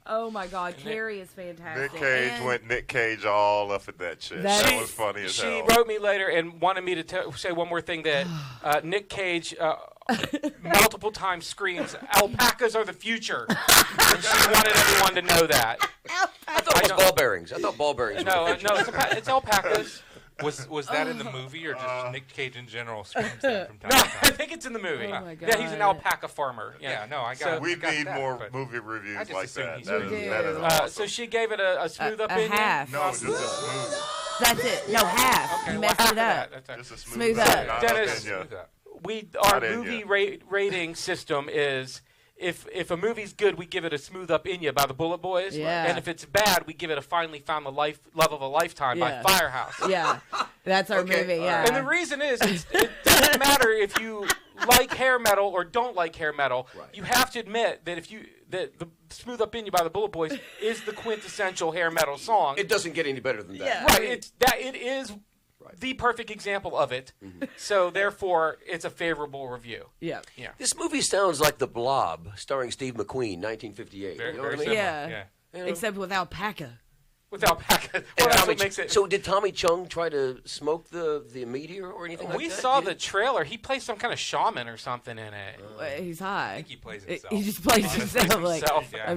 Oh my God, Carrie is fantastic. Nic Cage And went Nic Cage all up at that shit. That- That was funny as She hell. wrote me later and wanted me to say one more thing that Nic Cage multiple times screams, "Alpacas are the future," and she wanted everyone to know that. I thought it was ball bearings. I thought ball bearings. No, were the no, it's alpacas. Was that in the movie or just Nick Cage in general screams that from time No, to I time? think it's in the movie. Oh my Yeah, he's an God. alpaca farmer. Yeah, no, I got So- it. We I got need that, more but movie I reviews just like assumed that. he's That We is, do. that is awesome. So she gave it a smooth a opinion. half. No, just a smooth. That's it. No, half. Okay, you well, messed half it of up. that. That's Just a Smooth smooth up. not Dennis, opinion. Smooth up. Our Not in movie ya. rating system is if a movie's good, we give it a smooth up in ya by the Bullet Boys. Yeah. And if it's bad, we give it a finally found the love of a lifetime Yeah. by Firehouse. Yeah, that's our Okay, movie. all Yeah. And the reason is it doesn't matter if you like hair metal or don't like hair metal. Right. You have to admit that that the Smooth Up In You by the Bullet Boys is the quintessential hair metal song. It doesn't get any better than that. Yeah. Right. It is the perfect example of it. So therefore, it's a favorable review. yeah. Yeah. This movie sounds like The Blob, starring Steve McQueen, 1958. Very, you know very what I mean? similar. Yeah. Yeah. Except with alpaca. With alpaca. Well, And that's Tommy what makes it. So did Tommy Chung try to smoke the meteor or anything like that? We saw You the didn't- trailer. He plays some kind of shaman or something in it. He's I high. think he plays himself. He just plays himself. Like, himself, yeah.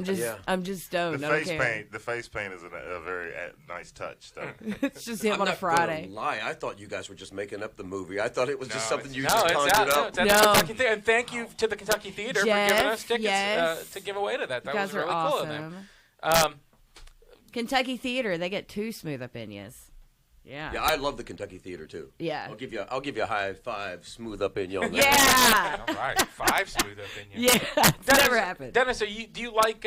I'm just The stoned. I face don't care. paint, the face paint is a very nice touch, though. It's just him I'm on a not gonna Friday. lie, I thought you guys were just making up the movie. I thought it was just No, something it's- you No, just it's conjured out. up. It's at No. the Kentucky Theater. And thank you to the Kentucky Theater for giving us tickets yes. to give away to that. That You was guys are really cool of them. awesome. Kentucky Theater, they get 2 smooth opinions. Yeah. Yeah, I love the Kentucky Theater too. Yeah. I'll give you a high five, smooth up in you on that. Yeah. All right, 5 Smooth Up In You. Yeah. It's never happened. Dennis, do you like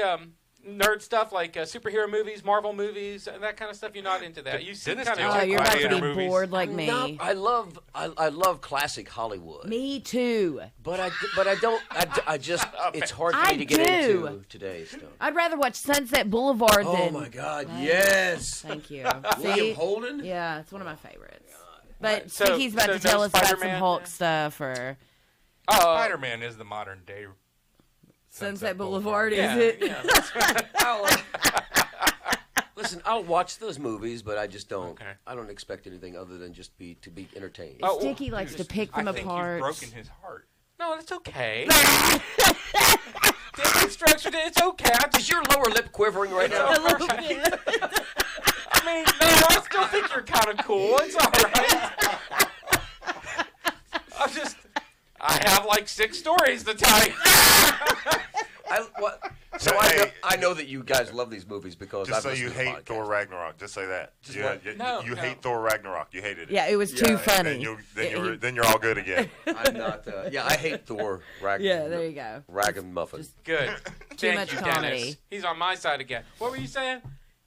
nerd stuff like superhero movies, Marvel movies, and that kind of stuff? You're not into that. You seem Dennis kind deals Oh, of. with you're about to gladiator be movies. bored like me. No, I love classic Hollywood. Me too. But I don't. I just it's hard for I me to get do. into today's stuff. I'd rather watch Sunset Boulevard Oh than. my God! Right. Yes. Thank you. William See? Holden. Yeah, it's one of my favorites. But So- Sticky's about so to tell no us about some Spider-Man? Hulk stuff or Spider-Man is the modern day Sunset Boulevard, Yeah, is it? yeah. Listen, I'll watch those movies, but I just don't. Okay. I don't expect anything other than just to be entertained. Oh, Sticky likes to pick them I think apart. you've broken his heart. No, it's okay. David structured it. It's okay. Is your lower lip quivering right now? A little bit. I mean, no, I still think you're kind of cool. It's all right. I have like 6 stories to tell you. I know that you guys love these movies because Just I've say listened you to the hate podcast. Thor Ragnarok. Just say that. Just Yeah, what? you No, you no. hate Thor Ragnarok. You hated it. Yeah, it was too And funny. then you're all good again. I'm not. I hate Thor. Yeah, there you go. Ragamuffin. Good. Too Thank much you, comedy. Dennis. He's on my side again. What were you saying?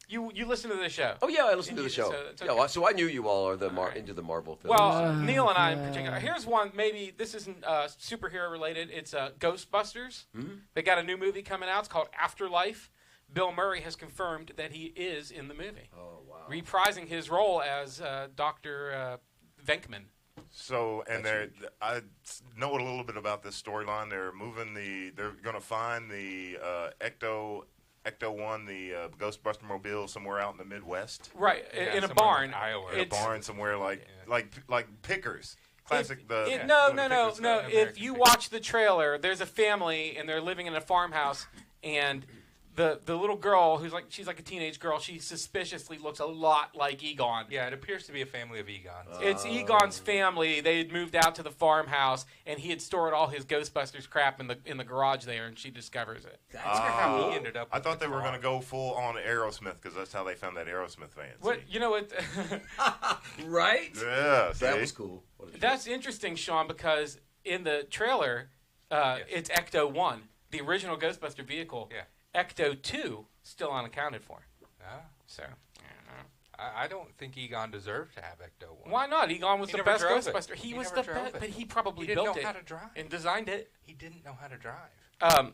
You listen to the show. Oh yeah, I listen to the show. So Yeah, well, so I knew you all are into the Marvel films. Well, Neil and I in particular. Here's one. Maybe this isn't superhero related. It's Ghostbusters. Mm-hmm. They got a new movie coming out. It's called Afterlife. Bill Murray has confirmed that he is in the movie. Oh wow! Reprising his role as Dr. Venkman. So, and I know a little bit about this storyline. They're going to find the Ecto 1, the Ghostbuster mobile somewhere out in the Midwest. Right, Yeah, in a somewhere barn. in Iowa. In a barn somewhere like Pickers. Classic. No. Pickers If you watch the trailer, there's a family and they're living in a farmhouse, and the little girl she's like a teenage girl. She suspiciously looks a lot like Egon. Yeah, it appears to be a family of Egons. It's Egon's family. They had moved out to the farmhouse, and he had stored all his Ghostbusters crap in the garage there, and she discovers it. That's how he ended up. I with thought the they were car. going to go full on Aerosmith because that's how they found that Aerosmith fan. What you know what? Right? Yeah, That see? was cool. What a joke. That's interesting, Sean, because in the trailer, it's Ecto 1, the original Ghostbuster vehicle. Yeah. Ecto 2 still unaccounted for. Ah, So, I don't think Egon deserved to have Ecto 1. why not? Egon was He the never best drove it. Ghostbuster. He He was never the drove best, it. but he probably He didn't built know it how to drive. and designed it. He didn't know how to drive.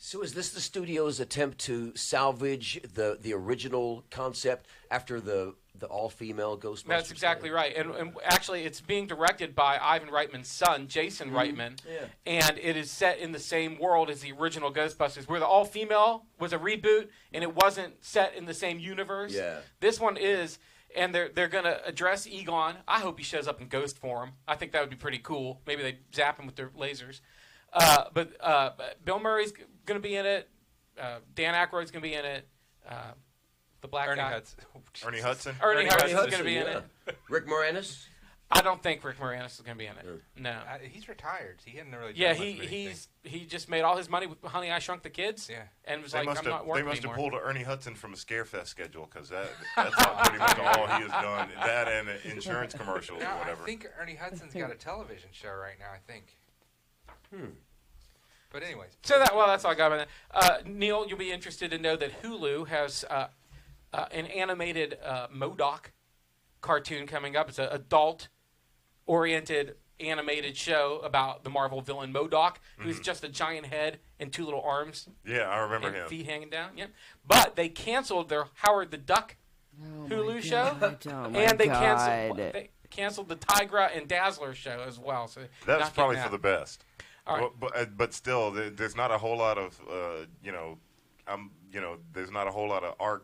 So is this the studio's attempt to salvage the original concept after the all-female Ghostbusters? That's exactly right. And actually, it's being directed by Ivan Reitman's son, Jason Reitman. Yeah. And it is set in the same world as the original Ghostbusters, where the all-female was a reboot, and it wasn't set in the same universe. Yeah. This one is, and they're going to address Egon. I hope he shows up in ghost form. I think that would be pretty cool. Maybe they zap him with their lasers. But Bill Murray's going to be in it. Dan Aykroyd's going to be in it. The black Ernie guy. Hudson. Ernie Hudson? Ernie Hudson's Hudson, going to be in yeah. it. Rick Moranis? I don't think Rick Moranis is going to be in it. No. He's retired. He hadn't really. Yeah, done much of anything. he just made all his money with Honey, I Shrunk the Kids. Yeah. And was They like, must I'm not have working they must have anymore. pulled Ernie Hudson from a Scarefest schedule because that's pretty much all he has done. That and insurance commercials No, or whatever. I think Ernie Hudson's got a television show right now. I think. But anyways, So that's all I got about that. Neil, you'll be interested to know that Hulu has an animated MODOK cartoon coming up. It's an adult-oriented animated show about the Marvel villain MODOK, who's just a giant head and two little arms Yeah, I remember and him. feet hanging down. Yeah, but they canceled their Howard the Duck Hulu show, and they canceled the Tigra and Dazzler show as well. So That's not probably getting for the that. best. All right. But still, there's not a whole lot of there's not a whole lot of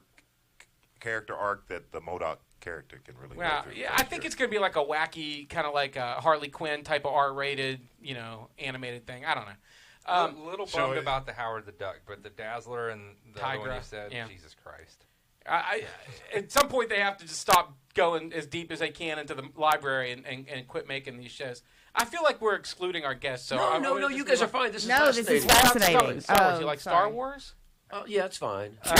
character arc that the MODOK character can really. Well, go through. yeah, I think it's going to be like a wacky, kind of like a Harley Quinn type of R-rated, animated thing. I don't know. a little so bummed it- about the Howard the Duck, but the Dazzler and the other one Tigra, you said, yeah. Jesus Christ. At some point, they have to just stop going as deep as they can into the library and quit making these shows. I feel like we're excluding our guests. So No, you guys are fine. This is No, this is fascinating. fascinating. Star Wars. Oh, You like sorry. Star Wars? Yeah, it's fine. God,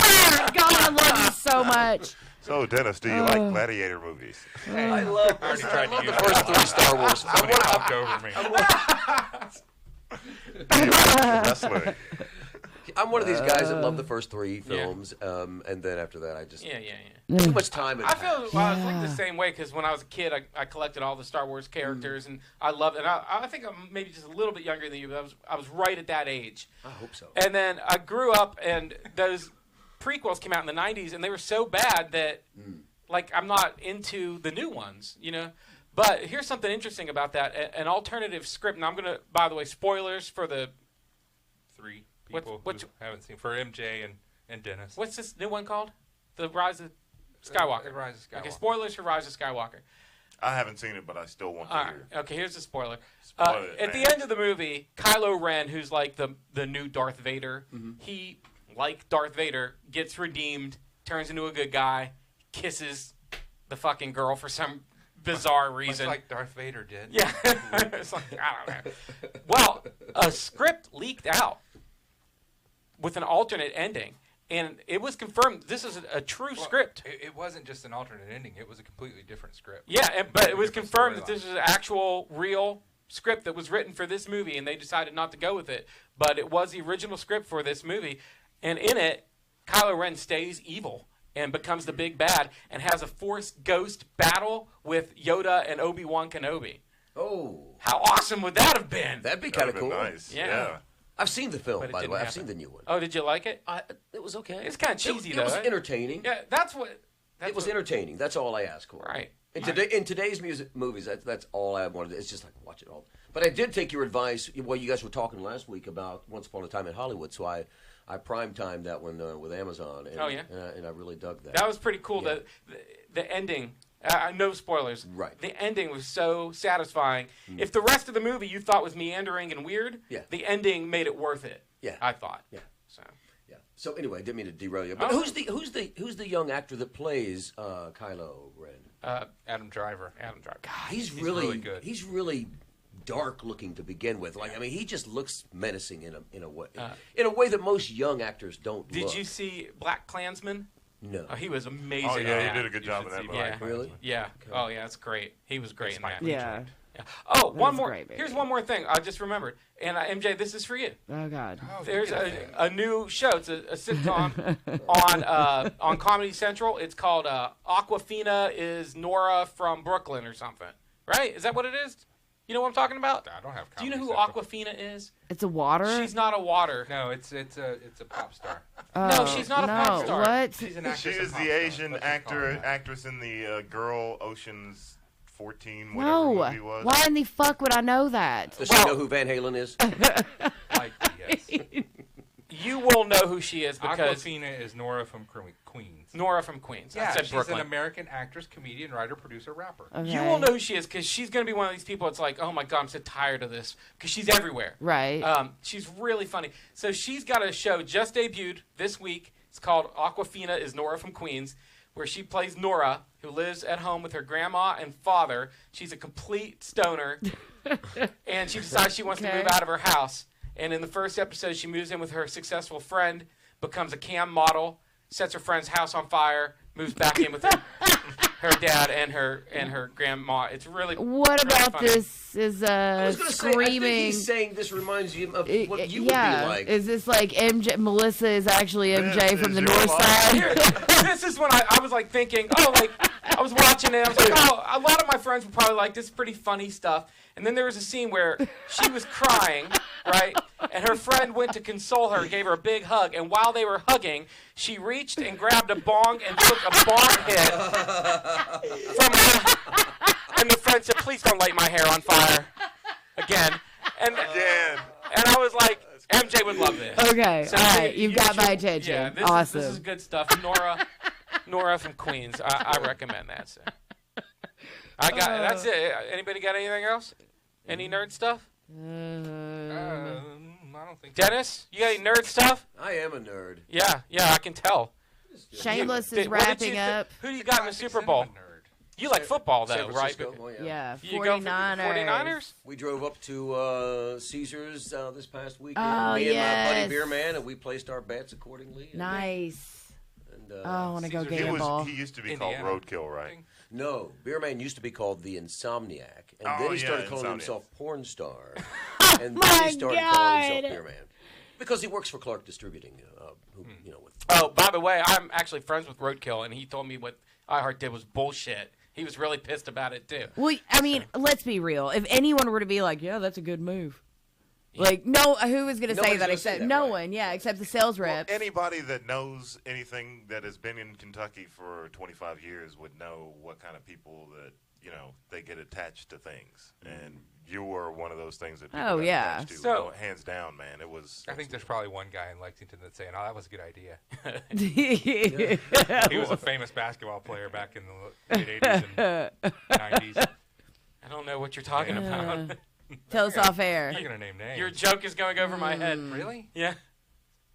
I love you so much. So, Dennis, do you like gladiator movies? I love I already tried to the use first that. three Star Wars. Somebody talked over me. Do you like wrestling? I'm one of these guys that love the first three films, and then after that, I just Yeah. too much time. I feel I think the same way because when I was a kid, I collected all the Star Wars characters, and I loved it. And I think I'm maybe just a little bit younger than you, but I was right at that age. I hope so. And then I grew up, and those prequels came out in the 90s, and they were so bad that, like, I'm not into the new ones, But here's something interesting about that. An alternative script, and I'm going to, by the way, spoilers for the, Three What's- people what's- who haven't seen, for MJ and Dennis. what's this new one called? The Rise of Skywalker. Rise of Skywalker. Okay, spoilers for Rise of Skywalker. I haven't seen it, but I still want to All right. hear. Okay, here's the spoiler. Spoil it, At man. the end of the movie, Kylo Ren, who's like the new Darth Vader, he, like Darth Vader, gets redeemed, turns into a good guy, kisses the fucking girl for some bizarre Much reason. like Darth Vader did. Yeah. It's like, I don't know. Well, a script leaked out with an alternate ending, and it was confirmed this is a true Well, script. It wasn't just an alternate ending. It was a completely different script. Yeah, but it was Different confirmed that storyline. this is an actual, real script that was written for this movie, and they decided not to go with it. But it was the original script for this movie, and in it, Kylo Ren stays evil. and becomes the big bad and has a Force ghost battle with Yoda and Obi-Wan Kenobi. Oh. How awesome would that have been? That'd be kind of cool. Nice. Yeah. I've seen the film, But it by the didn't way. I've happen. seen the new one. Oh, did you like it? It was okay. It's kind of cheesy, it though. was eh? entertaining. Yeah, that's what... It was entertaining. That's all I asked for. Right. In today's movies, that's all I wanted. It's just like, watch it all. But I did take your advice. Well, you guys were talking last week about Once Upon a Time in Hollywood, so I prime-timed that one with Amazon. And, Oh, yeah? And I really dug that. That was pretty cool. Yeah. The ending... no spoilers. Right. The ending was so satisfying. If the rest of the movie you thought was meandering and weird, Yeah. the ending made it worth it. Yeah. I thought. Yeah. So Yeah. So anyway, I didn't mean to derail you. But Oh. who's the young actor that plays Kylo Ren? Adam Driver. Adam Driver. He's really good. He's really dark looking to begin with. Like I mean, he just looks menacing in a way that most young actors don't. Did look. you see Black Klansman? No. Oh, he was amazing. Oh in yeah, that. he did a good job in that see movie. Yeah. Really? Yeah. Oh yeah, that's great. He was great in that. Yeah. Yeah. Oh, one was more. great, baby. Here's one more thing I just remembered. And MJ, this is for you. Oh God. There's a new show. It's a sitcom on Comedy Central. It's called Aquafina is Nora from Brooklyn or something. Right? Is that what it is? You know what I'm talking about? I don't have. Do you know who Comedy Aquafina is? It's a water. She's not a water. Central. No, it's a pop star. No, she's not a pop star. What? She's an She actress. is and pop the star. Asian Let's just call her that. actress in the Girl Ocean's 14, whatever No. movie was. Why in the fuck would I know that? Does she know who Van Halen is? Likely, yes. You will know who she is because Aquafina is Nora from Queens. Nora from Queens. I Yeah, said she's Brooklyn. an American actress, comedian, writer, producer, rapper. Okay. You will know who she is because she's going to be one of these people. It's like, oh my God, I'm so tired of this because she's everywhere. Right. She's really funny. So she's got a show just debuted this week. It's called Aquafina is Nora from Queens, where she plays Nora, who lives at home with her grandma and father. She's a complete stoner, and she decides she wants to Okay. move out of her house. And in the first episode, she moves in with her successful friend, becomes a cam model, sets her friend's house on fire, moves back in with her dad and her grandma. It's really What really about funny. this? Is I was going to say, I think screaming? he's saying this reminds you of what you yeah. would be like. Is this like MJ? Melissa is actually MJ This from is the your north life. side. Here, this is when I was like thinking, oh, like I was watching it. I was like, oh, a lot of my friends would probably like this. Pretty funny stuff. And then there was a scene where she was crying, right? And her friend went to console her, gave her a big hug. And while they were hugging, she reached and grabbed a bong and took a bong hit from her. And the friend said, "Please don't light my hair on fire again." And I was like, MJ would love this. Okay, So all right, you've got my attention. Yeah, this Awesome. This is good stuff. Nora from Queens. I recommend that. So. I got that's it. Anybody got anything else? Any nerd stuff? I don't think. Dennis, you got any nerd stuff? I am a nerd. Yeah, I can tell. Shameless What is did wrapping you up. Who do you got in the Super Bowl? You like football though, San right? Francisco. Oh, Yeah, You go for the 49ers. 49ers? We drove up to Caesars this past weekend. Oh, Me and my buddy yes. Beer Man, and we placed our bets accordingly. And, Nice. And, Oh, I want to go Caesar's- gamble. He used to be Indiana. called Roadkill, right? No, Beer Man used to be called the Insomniac, and Oh, then he yeah, started calling Insomniac. himself Porn Star, and then my he started calling himself God. Beer Man because he works for Clark Distributing. Who, you know, with Oh, by the way, I'm actually friends with Roadkill, and he told me what iHeart did was bullshit. He was really pissed about it too. Well, I mean, let's be real. If anyone were to be like, "Yeah, that's a good move," like, no, who was going to say Nobody's that gonna except say that, no right. one? Yeah, except the sales Well, reps. anybody that knows anything that has been in Kentucky for 25 years would know what kind of people that, they get attached to things. And you were one of those things that people Oh, got yeah. attached to. So- No, hands down, man. It was. I think there's probably one guy in Lexington that's saying, "Oh, that was a good idea." yeah. He was a famous basketball player back in the late 80s and 90s. I don't know what you're talking about. Tell us off air. I'm not gonna name names. Your joke is going over my head. Really? Yeah.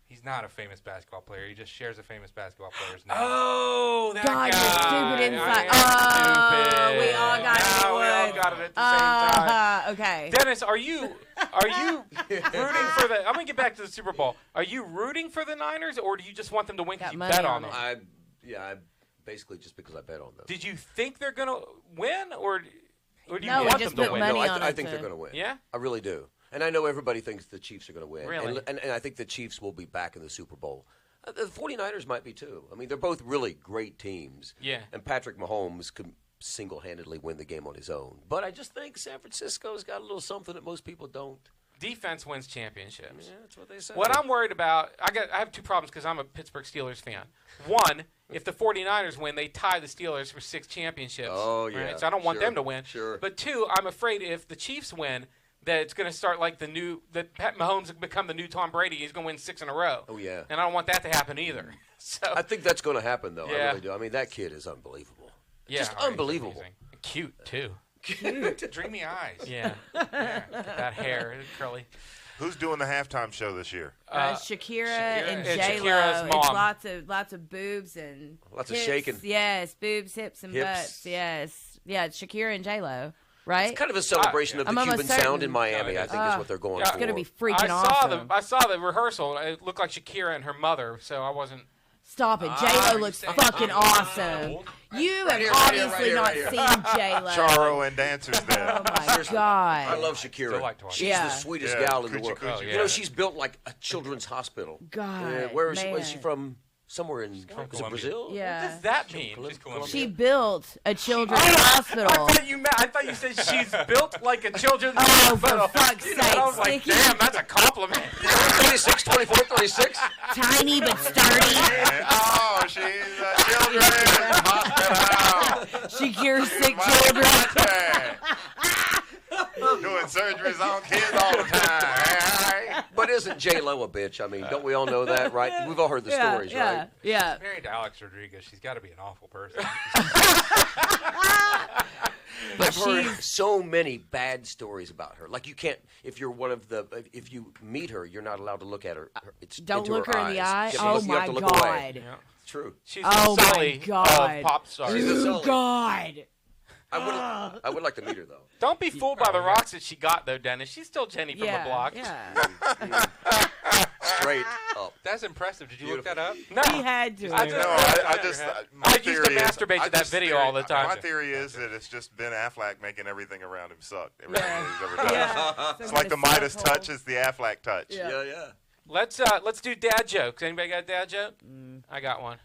He's not a famous basketball player. He just shares a famous basketball player's name. Oh, that God, guy. you're stupid inside. I am Oh, stupid. we all got it. Now we all got it at the same time. Okay. Dennis, are you rooting for the? I'm gonna get back to the Super Bowl. Are you rooting for the Niners, or do you just want them to win because Got you money bet on on them? it. I basically just because I bet on them. Did you think they're gonna win, or do you No, we want just them to put win? money no, on I it think to- they're going to win. Yeah? I really do. And I know everybody thinks the Chiefs are going to win. Really? And I think the Chiefs will be back in the Super Bowl. The 49ers might be, too. I mean, they're both really great teams. Yeah. And Patrick Mahomes could single-handedly win the game on his own. But I just think San Francisco's got a little something that most people don't. Defense wins championships. Yeah, that's what they say. What I'm worried about, I have two problems because I'm a Pittsburgh Steelers fan. One, if the 49ers win, they tie the Steelers for 6 championships. Oh, yeah. Right? So I don't want them to win. Sure. But two, I'm afraid if the Chiefs win, that it's going to start like that Pat Mahomes will become the new Tom Brady. He's going to win 6 in a row. Oh, yeah. And I don't want that to happen either. So I think that's going to happen, though. Yeah. I really do. I mean, that kid is unbelievable. yeah, Just he's unbelievable. amazing. Cute, too. Dreamy eyes. Yeah. That hair, curly. Who's doing the halftime show this year? Shakira and and J-Lo. Shakira's It's mom. lots of boobs and Lots of hips. shaking. Yes, boobs, hips, and Hips. butts. Yes. Yeah, it's Shakira and J-Lo, right? It's kind of a celebration of I'm the almost Cuban sound certain. in Miami, I think is what they're going Yeah. for. It's going to be I freaking awesome. I saw the rehearsal. It looked like Shakira and her mother, so I wasn't. Stop it. J-Lo you looks saying- fucking awesome. You have obviously not seen J-Lo. Charo and dancers there. Oh, my Seriously. God. I love Shakira. Still like to watch She's Yeah. the sweetest Yeah, gal in the coochie world. coochie. Oh, You yeah. know, she's built like a children's hospital. God, Where is she? man. Was she from? Somewhere in from is it Colombia. Brazil? What Yeah. does that mean? She's Colombian. She built a children's hospital. I thought you said she's built like a children's Oh, hospital. for fuck's You know, I was sake, like, Sticky. damn, that's a compliment. 36, 24, 36. Tiny but sturdy. Oh, she's a children's hospital. She cures sick My children. daughter. Doing surgeries on kids all the time. But isn't J-Lo a bitch? I mean, don't we all know that, right? We've all heard the stories, right? Yeah. Married to Alex Rodriguez. She's got to be an awful person. I've heard so many bad stories about her. Like you can't, if you're one of the, if you meet her, you're not alled to look at her. It's Don't into look her in the eye. eyes. You Oh have to my look away. God. Yeah. It's true. She's Oh, the my Sully God. of pop stars. She's a Sully. God. I would like to meet her though. Don't be fooled by the rocks that she got, though, Dennis. She's still Jenny from the block. Yeah. Straight up. That's impressive. Did you look that up? No, He had to. I No, just- I just. My I used to theory is- masturbate to I that just video theory- all the time. My theory is that it's just Ben Affleck making everything around him suck. Everything he's ever done. Yeah. It's like the Midas touch is the Affleck touch. Yeah. Yeah. Let's do dad jokes. Anybody got a dad joke? I got one.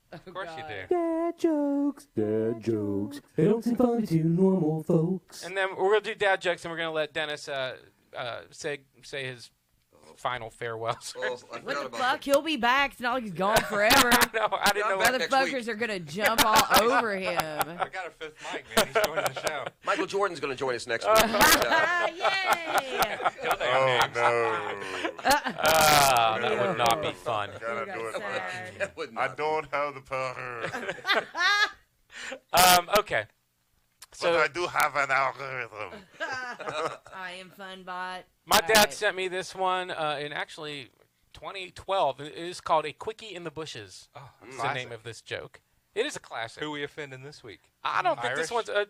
Of course you do. Dad jokes. Dad jokes. They don't seem funny to normal folks. And then we're gonna do dad jokes, and we're gonna let Dennis say his final farewells. Oh, I What forgot the about fuck? He'll be back. It's not like he's gone forever. No, I didn't know. Back next week. Motherfuckers are gonna jump all over him. I got a fifth mic, man. He's joining the show. Michael Jordan's going to join us next week. Ah, yay! Oh no! That would not be fun. Gotta got do it. sad. That would I not- don't have the power, Okay. but So I do have an algorithm. I am Funbot. my All dad right. sent me this one in actually 2012. It is called A Quickie in the Bushes. Oh, That's the name of this joke. It is a classic. Who we offending this week? I don't think this Irish? one's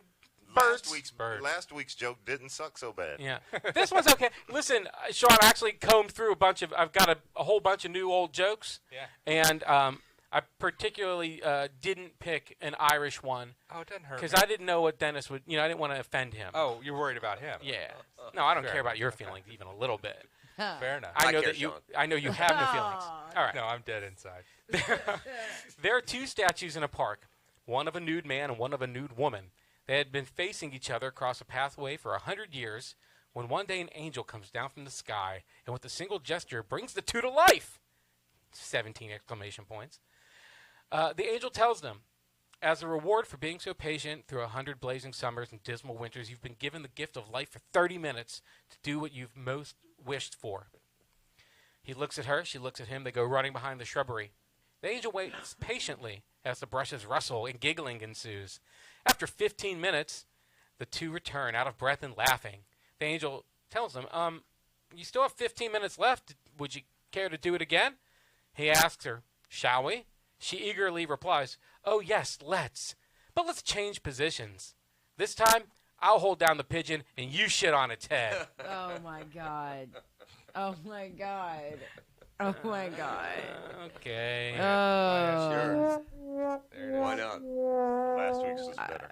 birds. Birds. Last week's joke didn't suck so bad. Yeah, this one's okay. Listen, Sean, I actually combed through I've got a whole bunch of new old jokes. Yeah. And I particularly didn't pick an Irish one Oh, it doesn't hurt. because me. I didn't know what Dennis would. I didn't want to offend him. Oh, you're worried about him. Yeah. No, I don't Fair care enough. about your feelings even a little bit. Fair enough. I know care, that you. Sean. I know you have no feelings. All right. No, I'm dead inside. There are two statues in a park, one of a nude man and one of a nude woman. They had been facing each other across a pathway for 100 years when one day an angel comes down from the sky and with a single gesture brings the two to life. 17 exclamation points. The angel tells them, as a reward for being so patient through 100 blazing summers and dismal winters, you've been given the gift of life for 30 minutes to do what you've most wished for. He looks at her, she looks at him, they go running behind the shrubbery. The angel waits patiently as the brushes rustle and giggling ensues. After 15 minutes, the two return, out of breath and laughing. The angel tells them, you still have 15 minutes left. Would you care to do it again? He asks her, shall we? She eagerly replies, oh yes, let's. But let's change positions. This time, I'll hold down the pigeon and you shit on its head. Oh my god. Oh my god. Oh my god. Okay. Oh. Why not? Last week's was better.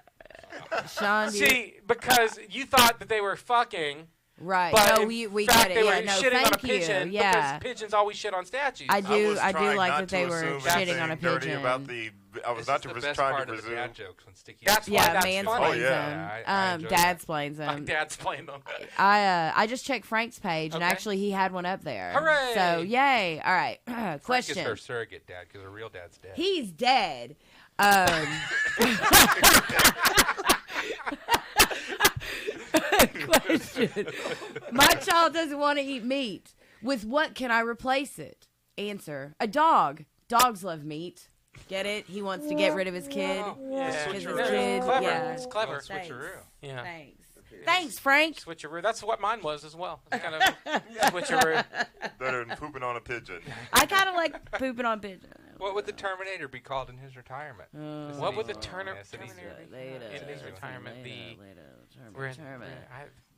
Sean, do you- See, because you thought that they were fucking, Right. But No, in we fact, get it. they Yeah, were no, shitting on a thank you. pigeon Yeah. because pigeons always shit on statues. I was do trying like not that they to were assume shitting on a anything dirty pigeon. about the. I was This not is to the pres- best trying part to of the presume. dad jokes when Sticky. That's why Yeah, that's mansplains funny. Oh, yeah. them. I enjoy Dad that. explains My them. dad's playing them. I just checked Frank's page, and Okay. actually he had one up there. Hooray! So yay! All right, Frank is question. her surrogate dad because her real dad's dead. He's dead. Question. My child doesn't want to eat meat. With what can I replace it? Answer. A dog. Dogs love meat. Get it? He wants to get rid of his kid. Yeah, His switcheroo. kid. Clever. Yeah. It's clever. Thanks. Switcheroo. Yeah. Thanks. Thanks, Frank. Switcheroo. That's what mine was as well. It's kind of switcheroo. Better than pooping on a pigeon. I kind of like pooping on pigeons. What would the Terminator be called in his retirement? What would the Terminator Later. in his retirement be?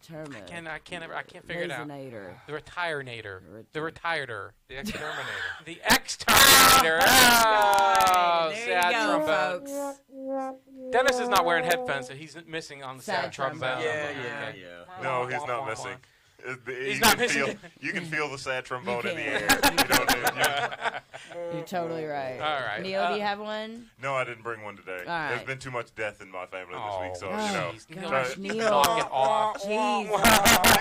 Terminator. I can't figure it out. The Retirinator. The Retireder. The Exterminator. The Exterminator. Oh, There sad you go, trombone. folks. Dennis is not wearing headphones, so he's missing on the sad Sad trombone. trombone. Yeah. No, he's not missing. He's not missing. You can feel the sad trombone in the can. air. You're totally right. All right. Neil, do you have one? No, I didn't bring one today. right. There's been too much death in my family this week, so Oh, you know. gosh, Try- Neil. Knock it off. Jeez.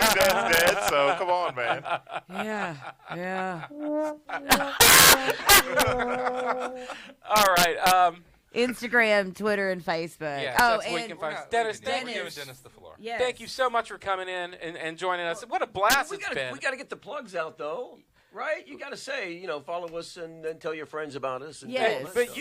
His dad's dead, so come on, man. Yeah. All right. Instagram, Twitter, and Facebook. Yeah, oh, that's where you and can find We're Dennis. not- Thank we're you. giving Dennis the floor. yes. Thank you so much for coming in and joining us. What a blast We it's been. gotta get the plugs out though, right? You gotta say, follow us and tell your friends about us. And Yes. all that But stuff.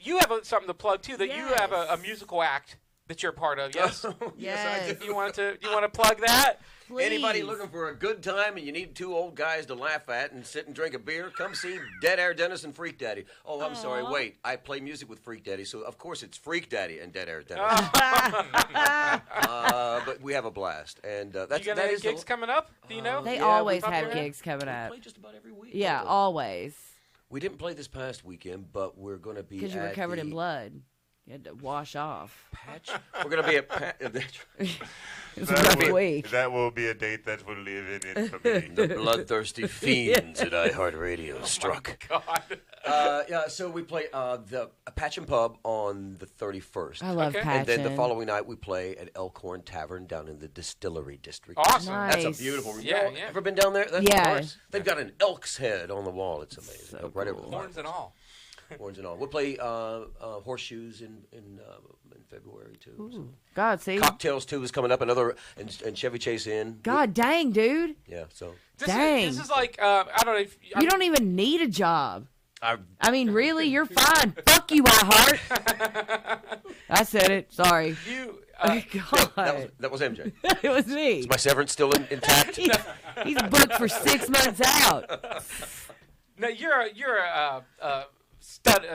you have something to plug too. That you have a Yes. musical act that you're a part of. Yes. Yes. I do. You want to plug that? Please. Anybody looking for a good time and you need two old guys to laugh at and sit and drink a beer, come see Dead Air Dennis and Freak Daddy. Oh, I'm sorry. Wait, I play music with Freak Daddy, so of course it's Freak Daddy and Dead Air Dennis. But we have a blast, and You that's got that any is gigs coming up? Do you know? They Yeah, always we- have we gigs coming we up. play just about every week. Yeah, always. We didn't play this past weekend, but we're going to be Because you were at covered the in blood. You had to wash off. Patch. We're going to be at It was a rough week. That will be a date that will live in infamy. the bloodthirsty fiends at iHeartRadio struck. God. Yeah, so we play the Patch and Pub on the 31st. I love Okay. Patchen. And then the following night we play at Elkhorn Tavern down in the Distillery District. Awesome. Nice. That's a beautiful. Yeah, you yeah. Ever been down there? That's Yeah. of course. They've got an elk's head on the wall. It's amazing. So right over the Horns and all. horns and all. We'll play Horseshoes in February too. So. God, see? Cocktails 2 is coming up. And Chevy Chase Inn. God dang, dude. Yeah. So Dang. This is like I don't know. If, You don't even need a job. I I mean, really? You're fine. Fuck you, iHeart. I said it. Sorry. You. God. that was MJ. It was me. Is my severance still intact? He's booked for 6 months out. No, you're a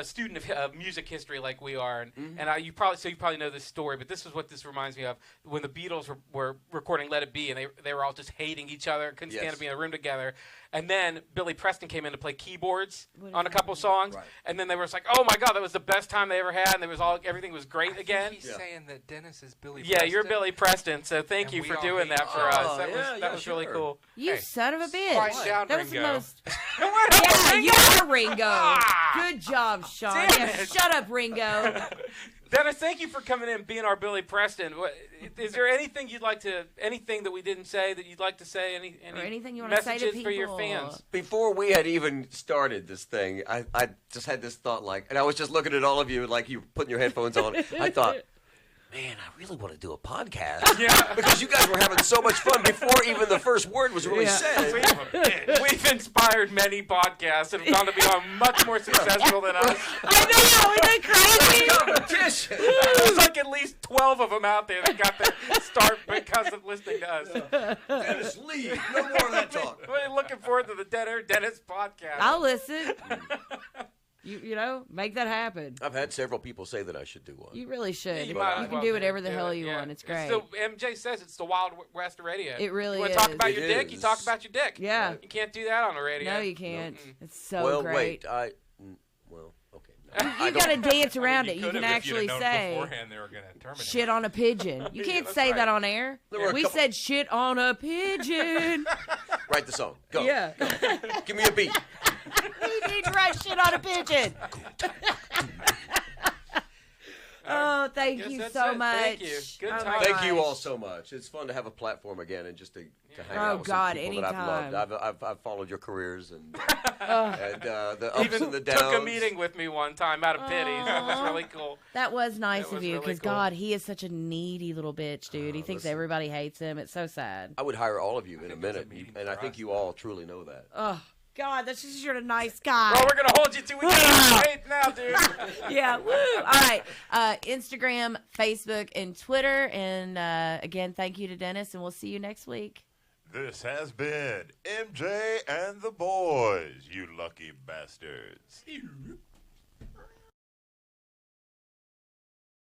student of music history like we are, and you probably know this story. But this is what this reminds me of: when the Beatles were recording "Let It Be," and they were all just hating each other, couldn't stand to be in a room together. And then Billy Preston came in to play keyboards on a couple songs, Right. and then they were just like, "Oh my God, that was the best time they ever had," and everything was great again. He's saying that Dennis is Billy. Yeah, Preston. you're Billy Preston, so thank And you we for all doing hate that for you. us. Oh, That was really sure. cool. You Hey, son of a quiet bitch. down, That was the Ringo. most. What? Yeah, you are Ringo. Good job, Sean. Damn Yeah, it. shut up, Ringo. Dennis, thank you for coming in and being our Billy Preston. Is there anything anything that we didn't say that you'd like to say? Any Or anything you wanna say to messages for your people? fans? Before we had even started this thing, I just had this thought, and I was just looking at all of you like you putting your headphones on. I thought, man, I really want to do a podcast. Yeah. Because you guys were having so much fun before even the first word was really said. We've inspired many podcasts and have gone to become much more successful than us. I know, isn't that crazy? Competition. There's like at least 12 of them out there that got their start because of listening to us. Dennis, leave. No more of that talk. We're looking forward to the Dead Air Dennis podcast. I'll listen. You know, make that happen. I've had several people say that I should do one. You really should. You You, might as can well do whatever the hell you yeah. want. It's great. So MJ says it's the Wild West of radio. It really you want to talk is. about It your dick? You is. talk about your dick. Yeah. You can't do that on the radio. No, you can't. It's so well, great. wait. Well, okay. You got to dance around it. You can could've if you'd actually have known say beforehand they were going to terminate. shit on a pigeon. You can't say that on air. We said shit on a pigeon. Write the song. Go. Yeah. Go. Give me a beat. We need to write shit on a pigeon. Oh, thank Guess you that's so it. much. Thank you. Good Oh, time. my Thank you gosh. all so much. It's fun to have a platform again and just to hang Oh, out with God, some people that anytime. I've loved. I've followed your careers and the ups Even and the downs. took a meeting with me one time out of pity. That was really cool. That was nice That of was you, really because cool. God, he is such a needy little bitch, dude. He thinks listen. everybody hates him. It's so sad. I would hire all of you in a think there's a minute, meeting and for I think us. you all truly know that. Oh, God, that's just you're a nice guy. Well, we're gonna hold you till we get paid now, dude. Yeah, woo. All right. Instagram, Facebook, and Twitter. And again, thank you to Dennis, and we'll see you next week. This has been MJ and the Boys, you lucky bastards.